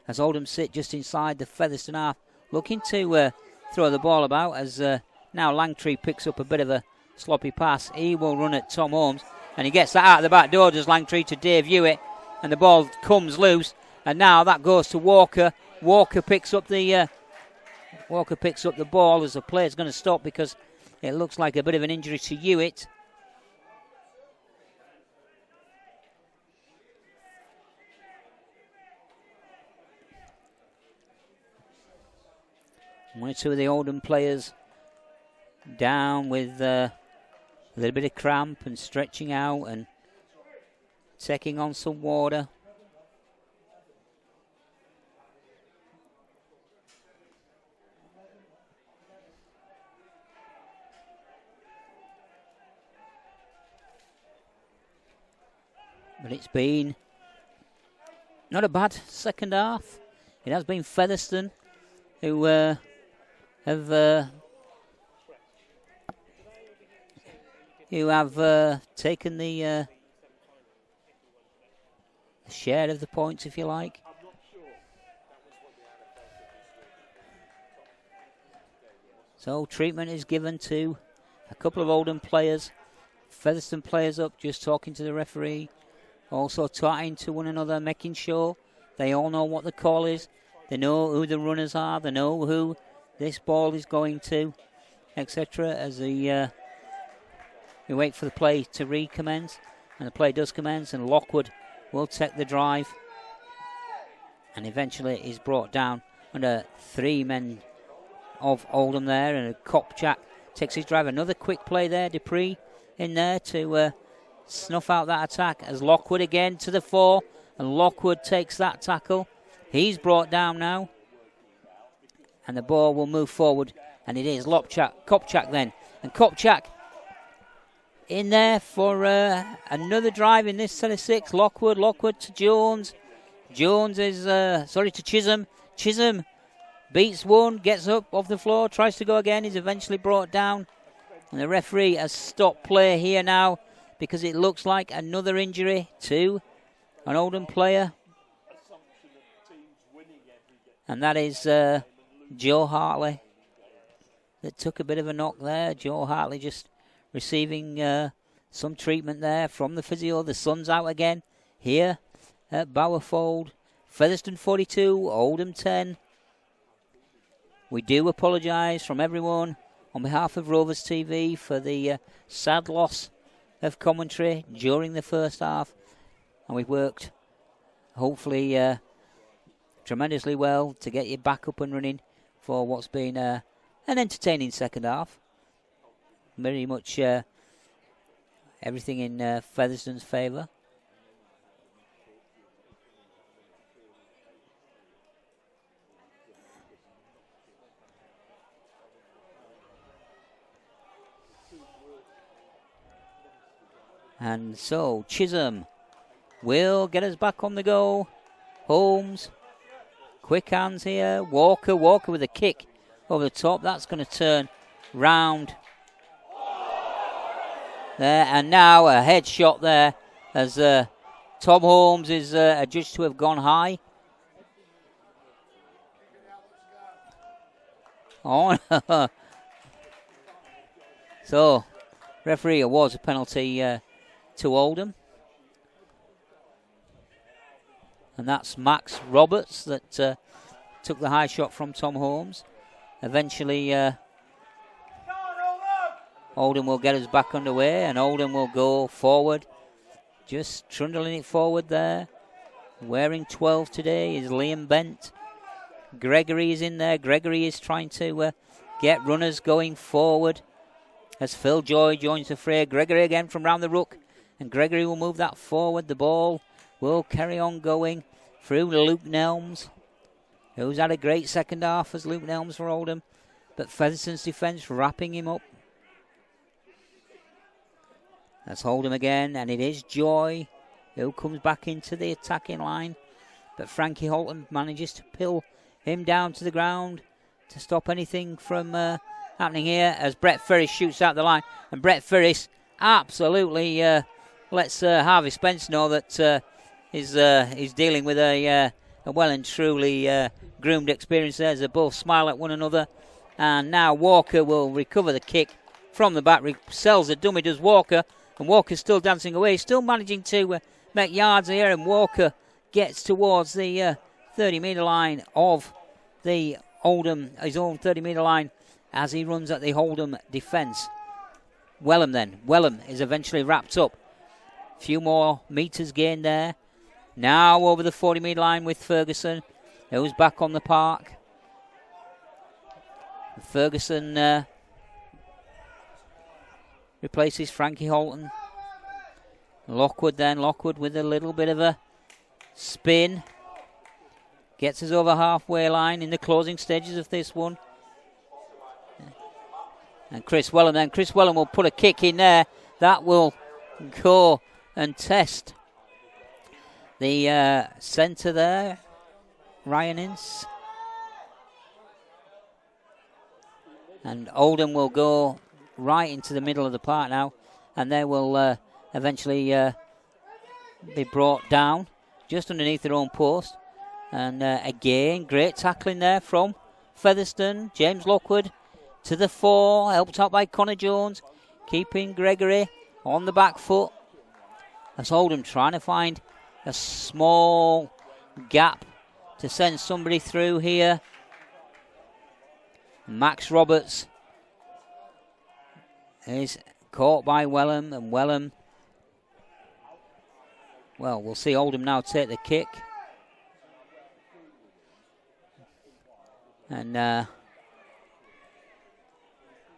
As Oldham sit just inside the Featherstone half, looking to throw the ball about, as now Langtree picks up a bit of a sloppy pass. He will run at Tom Holmes, and he gets that out of the back door, does Langtree, to Dave Hewitt, and the ball comes loose, and now that goes to Walker. Walker picks up the ball as the play is going to stop because it looks like a bit of an injury to Hewitt. One or two of the Oldham players down with a little bit of cramp and stretching out and taking on some water. But it's been not a bad second half. It has been Featherstone who have taken the share of the points, if you like. So treatment is given to a couple of Oldham players. Featherstone players up, just talking to the referee. Also talking to one another, making sure they all know what the call is. They know who the runners are. They know who this ball is going to, etc. As we wait for the play to recommence. And the play does commence, and Lockwood will take the drive. And eventually is brought down under 3 men of Oldham there. And Kopchak takes his drive. Another quick play there. Dupree in there to snuff out that attack, as Lockwood again to the 4, and Lockwood takes that tackle. He's brought down now, and the ball will move forward, and it is Kopchak then, and Kopchak in there for another drive in this set of 6. Lockwood to Jones. Jones is to Chisholm. Chisholm beats one, gets up off the floor, tries to go again, is eventually brought down, and the referee has stopped play here now, because it looks like another injury to an Oldham player. And that is Joe Hartley that took a bit of a knock there. Joe Hartley just receiving some treatment there from the physio. The sun's out again here at Bowerfold. Featherstone 42, Oldham 10. We do apologise from everyone on behalf of Rovers TV for the sad loss of commentary during the first half, and we've worked hopefully tremendously well to get you back up and running for what's been an entertaining second half. Very much everything in Featherstone's favour. And so Chisholm will get us back on the go. Holmes, quick hands here. Walker with a kick over the top. That's going to turn round there. And now a head shot there as Tom Holmes is adjudged to have gone high. Oh, no. So, referee awards a penalty to Oldham. And that's Max Roberts that took the high shot from Tom Holmes. Eventually, Oldham will get us back underway, and Oldham will go forward. Just trundling it forward there. Wearing 12 today is Liam Bent. Gregory is in there. Gregory is trying to get runners going forward as Phil Joy joins the fray. Gregory again from round the ruck, and Gregory will move that forward. The ball will carry on going through Luke Nelms, who's had a great second half as Luke Nelms for Oldham, but Featherstone's defence wrapping him up. That's Oldham again, and it is Joy who comes back into the attacking line, but Frankie Holton manages to pull him down to the ground to stop anything from happening here as Brett Ferris shoots out the line, and Brett Ferris absolutely lets Harvey Spence know that he's dealing with a well and truly groomed experience there as they both smile at one another. And now Walker will recover the kick from the back, sells the dummy, does Walker, and Walker's still dancing away, still managing to make yards here, and Walker gets towards the 30-metre line of the Oldham, his own 30-metre line, as he runs at the Oldham defence. Wellham is eventually wrapped up. A few more metres gained there. Now over the 40-metre line with Ferguson, who's back on the park. Ferguson replaces Frankie Holton. Lockwood with a little bit of a spin. Gets us over halfway line in the closing stages of this one. And Chris Wellham will put a kick in there. That will go and test the centre there, Ryan Ince. And Oldham will go right into the middle of the park now, and they will eventually be brought down just underneath their own post. And again, great tackling there from Featherstone. James Lockwood to the fore, helped out by Connor Jones, keeping Gregory on the back foot. That's Oldham trying to find a small gap to send somebody through here. Max Roberts is caught by Wellham, and Wellham, well, we'll see Oldham now take the kick. And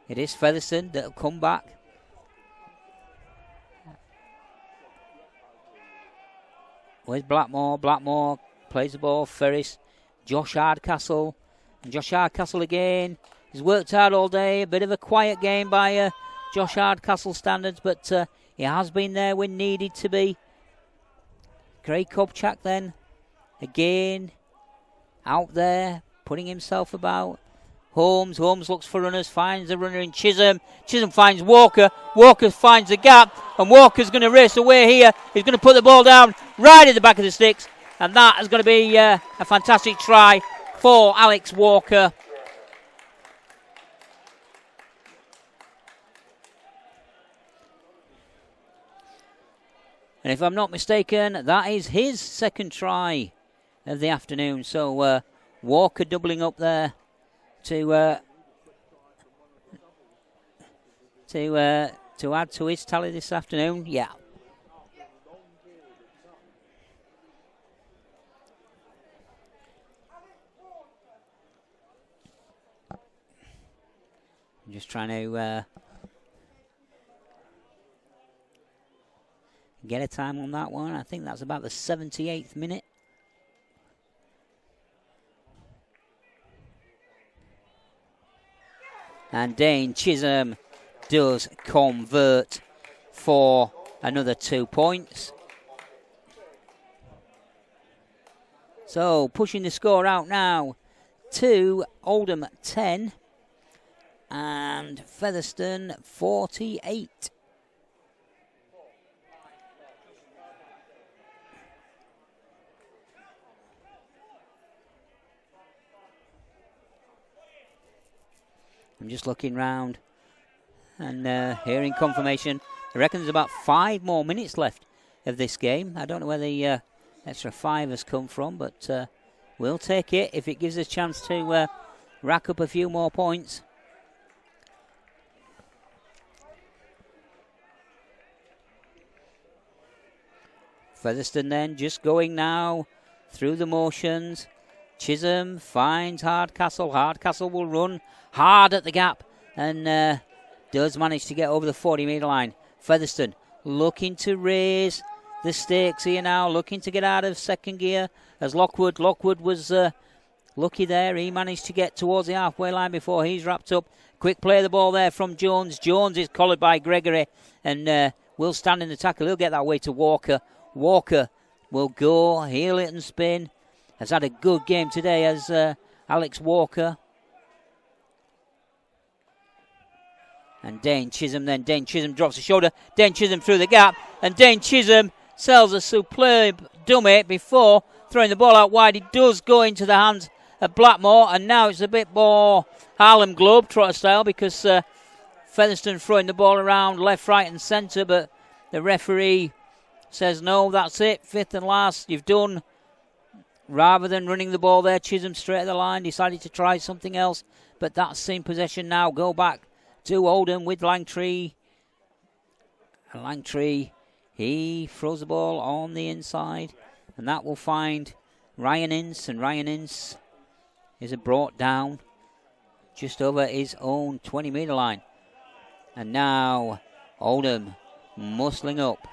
it is Featherstone that will come back. Where's Blackmore? Blackmore plays the ball. Ferris. Josh Hardcastle. And Josh Hardcastle again. He's worked hard all day. A bit of a quiet game by Josh Hardcastle standards, but he has been there when needed to be. Craig Kopchak then. Again. Out there. Putting himself about. Holmes looks for runners, finds a runner in Chisholm. Chisholm finds Walker. Walker finds the gap, and Walker's going to race away here. He's going to put the ball down right at the back of the sticks, and that is going to be a fantastic try for Alex Walker. And if I'm not mistaken, that is his second try of the afternoon. So Walker doubling up there to add to his tally this afternoon. Yeah. just trying to get a time on that one. I think that's about the 78th minute. And Dane Chisholm does convert for another 2 points. So pushing the score out now to Oldham 10 and Featherstone 48. I'm just looking round and hearing confirmation. I reckon there's about 5 more minutes left of this game. I don't know where the extra 5 has come from, but we'll take it if it gives us a chance to rack up a few more points. Featherstone then just going now through the motions. Chisholm finds Hardcastle. Hardcastle will run hard at the gap and does manage to get over the 40-metre line. Featherstone looking to raise the stakes here now, looking to get out of second gear as Lockwood was lucky there. He managed to get towards the halfway line before he's wrapped up. Quick play of the ball there from Jones. Jones is collared by Gregory and will stand in the tackle. He'll get that way to Walker. Walker will go, heel it and spin. Has had a good game today as Alex Walker. And Dane Chisholm then. Dane Chisholm drops the shoulder. Dane Chisholm through the gap. And Dane Chisholm sells a superb dummy before throwing the ball out wide. It does go into the hands of Blackmore. And now it's a bit more Harlem Globetrotter style because Featherstone throwing the ball around left, right and centre. But the referee says, no, that's it. Fifth and last. You've done. Rather than running the ball there, Chisholm straight at the line. Decided to try something else. But that's in possession now. Go back to Oldham with Langtree. And Langtree, he throws the ball on the inside. And that will find Ryan Ince. And Ryan Ince is brought down just over his own 20-metre line. And now Oldham muscling up.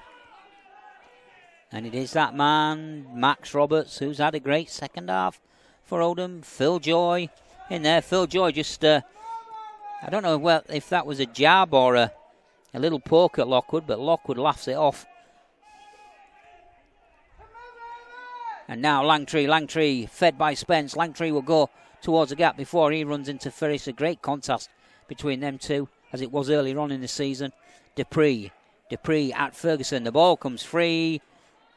And it is that man, Max Roberts, who's had a great second half for Oldham. Phil Joy in there. Phil Joy just, I don't know if that was a jab or a little poke at Lockwood, but Lockwood laughs it off. And now Langtree fed by Spence. Langtree will go towards the gap before he runs into Ferris. A great contest between them two, as it was earlier on in the season. Dupree at Ferguson. The ball comes free.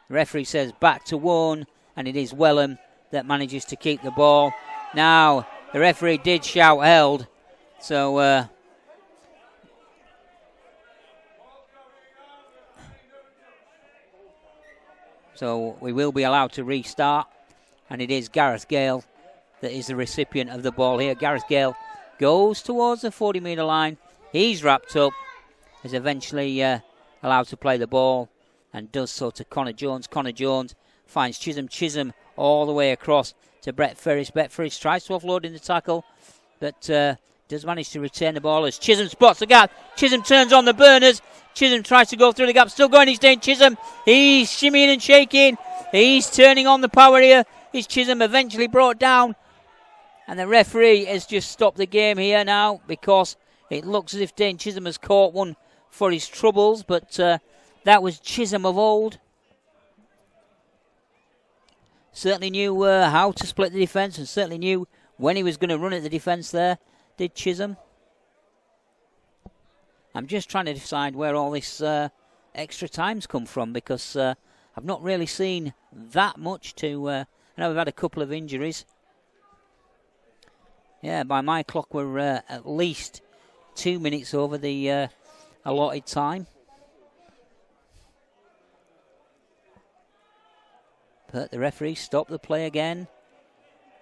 The referee says back to one, and it is Wellham that manages to keep the ball. Now, the referee did shout held, so we will be allowed to restart, and it is Gareth Gale that is the recipient of the ball here. Gareth Gale goes towards the 40-metre line. He's wrapped up, is eventually allowed to play the ball, and does so to Connor Jones. Connor Jones finds Chisholm. Chisholm all the way across to Brett Ferris. Brett Ferris tries to offload in the tackle, but does manage to retain the ball as Chisholm spots the gap. Chisholm turns on the burners. Chisholm tries to go through the gap. Still going, he's Dane Chisholm. He's shimmying and shaking. He's turning on the power here. Is Chisholm eventually brought down? And the referee has just stopped the game here now because it looks as if Dane Chisholm has caught one for his troubles, but that was Chisholm of old. Certainly knew how to split the defence and certainly knew when he was going to run at the defence there, did Chisholm. I'm just trying to decide where all this extra time's come from because I've not really seen that much to... I know we've had a couple of injuries. Yeah, by my clock we're at least 2 minutes over the allotted time. But the referee stopped the play again.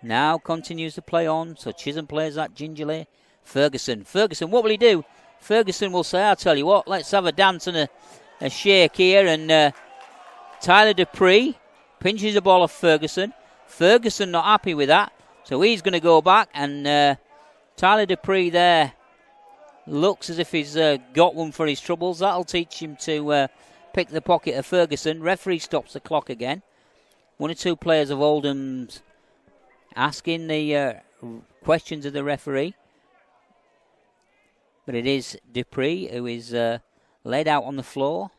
Now continues to play on. So Chisholm plays that gingerly. Ferguson, what will he do? Ferguson will say, I'll tell you what, let's have a dance and a shake here. And Tyler Dupree pinches the ball off Ferguson. Ferguson not happy with that. So he's going to go back. And Tyler Dupree there looks as if he's got one for his troubles. That'll teach him to pick the pocket of Ferguson. Referee stops the clock again. One or two players of Oldham's asking the questions of the referee. But it is Dupree who is laid out on the floor.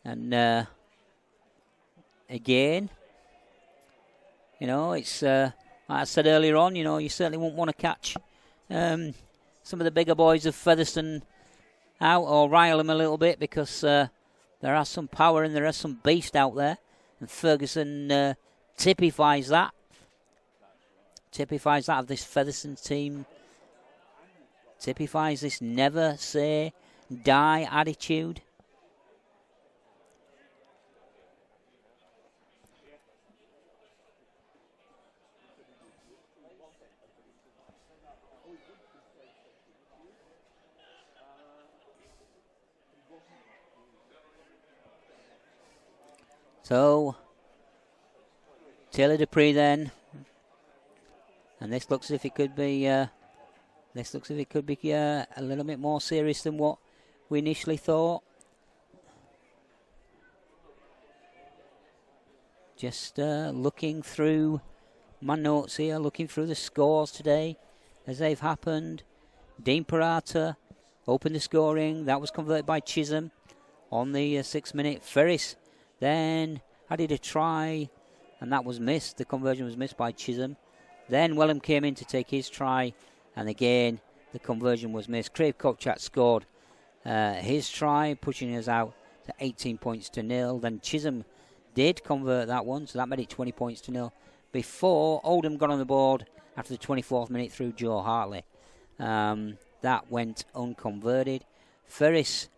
And again, you know, it's like I said earlier on, you know, you certainly won't want to catch some of the bigger boys of Featherstone out or rile them a little bit, because there are some power and there are some beast out there. And Ferguson typifies that. Typifies that of this Featherstone team. Typifies this never say die attitude. So, Taylor Dupree then, and this looks as if it could be. This looks as if it could be a little bit more serious than what we initially thought. Just looking through my notes here, looking through the scores today as they've happened. Dean Parata opened the scoring. That was converted by Chisholm on the 6 minute. Ferris then added a try, and that was missed. The conversion was missed by Chisholm. Then Wellham came in to take his try, and again the conversion was missed. Craig Kopchak scored his try, pushing us out to 18 points to 0. Then Chisholm did convert that one, so that made it 20 points to 0. Before Oldham got on the board after the 24th minute through Joe Hartley. That went unconverted. Ferris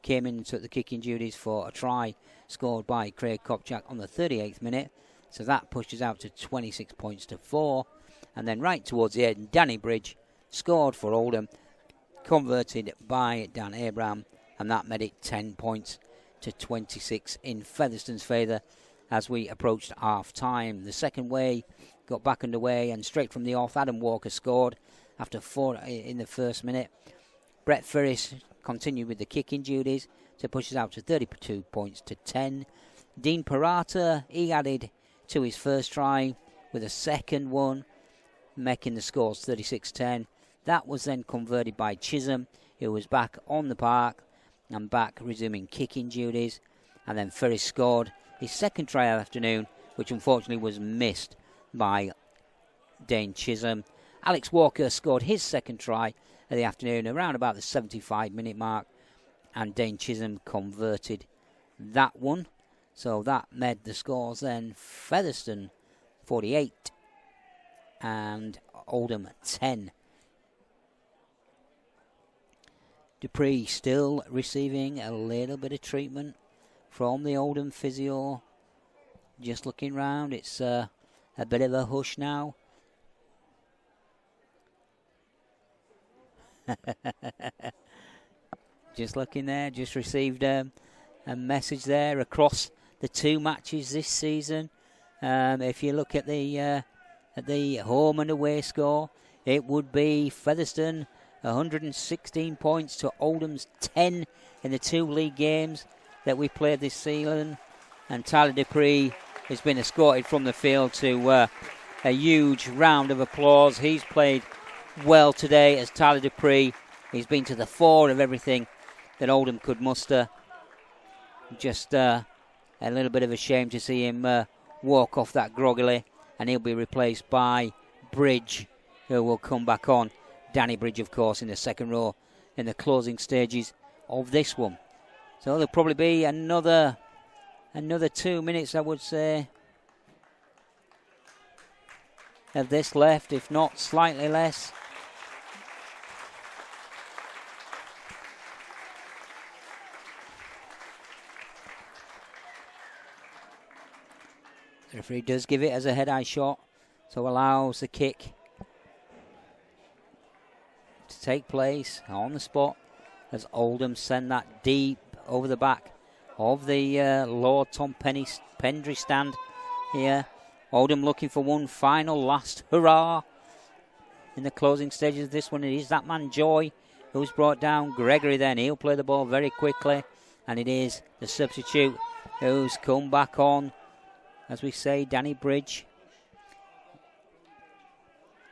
came in and took the kicking duties for a try scored by Craig Kopchak on the 38th minute. So that pushed us out to 26 points to 4. And then right towards the end, Danny Bridge scored for Oldham, converted by Dan Abraham, and that made it 10 points to 26 in Featherstone's favour as we approached half-time. The second way got back underway, and straight from the off, Adam Walker scored after 4 in the first minute. Brett Ferris continued with the kicking duties to push us out to 32 points to 10. Dean Parata, he added to his first try with a second one, making the scores 36-10. That was then converted by Chisholm, who was back on the park and back resuming kicking duties. And then Ferris scored his second try of the afternoon, which unfortunately was missed by Dane Chisholm. Alex Walker scored his second try of the afternoon around about the 75-minute mark, and Dane Chisholm converted that one. So that made the scores then Featherstone 48 and Oldham 10. Dupree still receiving a little bit of treatment from the Oldham physio. Just looking round, it's a bit of a hush now. Just looking there, just received a message there across the 2 matches this season. If you look at the home and away score, it would be Featherstone 116 points to Oldham's 10 in the 2 league games that we played this season. And Tyler Dupree has been escorted from the field to a huge round of applause. He's played well today as Tyler Dupree. He's been to the fore of everything that Oldham could muster. Just a little bit of a shame to see him walk off that groggily, and he'll be replaced by Bridge, who will come back on. Danny Bridge, of course, in the second row in the closing stages of this one. So there'll probably be another 2 minutes, I would say, of this left, if not slightly less. The referee does give it as a head-eye shot, so allows the kick to take place on the spot as Oldham send that deep over the back of the Lord Tom Pendry stand here. Oldham looking for one final last hurrah in the closing stages of this one. It is that man Joy who's brought down Gregory then. He'll play the ball very quickly. And it is the substitute who's come back on, as we say, Danny Bridge.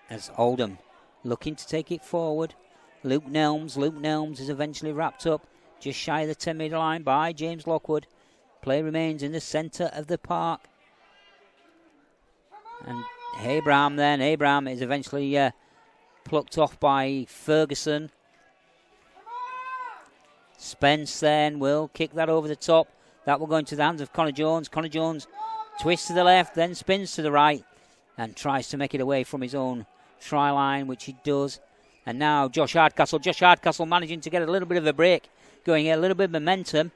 As Oldham looking to take it forward. Luke Nelms is eventually wrapped up just shy of the 10-metre line by James Lockwood. Play remains in the centre of the park. And Abraham is eventually plucked off by Ferguson. Spence then will kick that over the top. That will go into the hands of Connor Jones. Connor Jones twists to the left, then spins to the right and tries to make it away from his own try line, which he does. And now Josh Hardcastle managing to get a little bit of a break, going a little bit of momentum.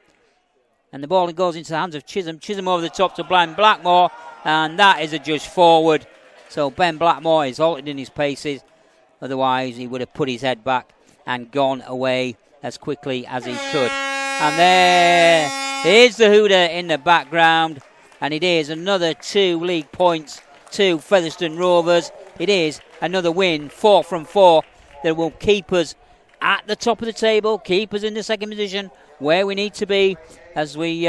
And the ball goes into the hands of Chisholm. Chisholm over the top to Ben Blackmore, and that is a judge forward. So Ben Blackmore is halted in his paces. Otherwise, he would have put his head back and gone away as quickly as he could. And there is the hooter in the background. And it is another 2 league points to Featherstone Rovers. It is another win, 4 from 4. That will keep us at the top of the table, keep us in the second position where we need to be as we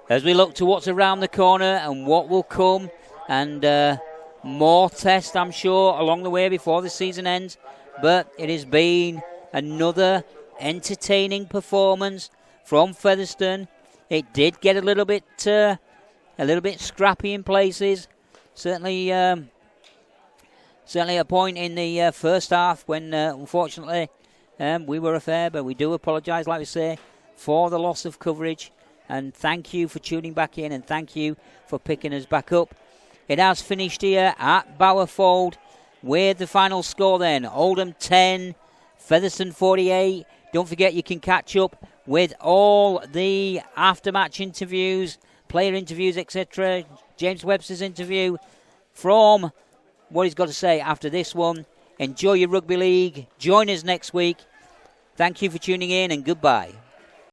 look to what's around the corner and what will come. And more tests, I'm sure, along the way before the season ends. But it has been another entertaining performance from Featherstone. It did get a little bit scrappy in places. Certainly a point in the first half when, unfortunately, we were a fair, but we do apologise, like we say, for the loss of coverage. And thank you for tuning back in, and thank you for picking us back up. It has finished here at Bowerfold with the final score then. Oldham 10, Featherstone 48. Don't forget you can catch up with all the after-match interviews, player interviews, etc. James Webster's interview from what he's got to say after this one. Enjoy your rugby league. Join us next week. Thank you for tuning in, and goodbye.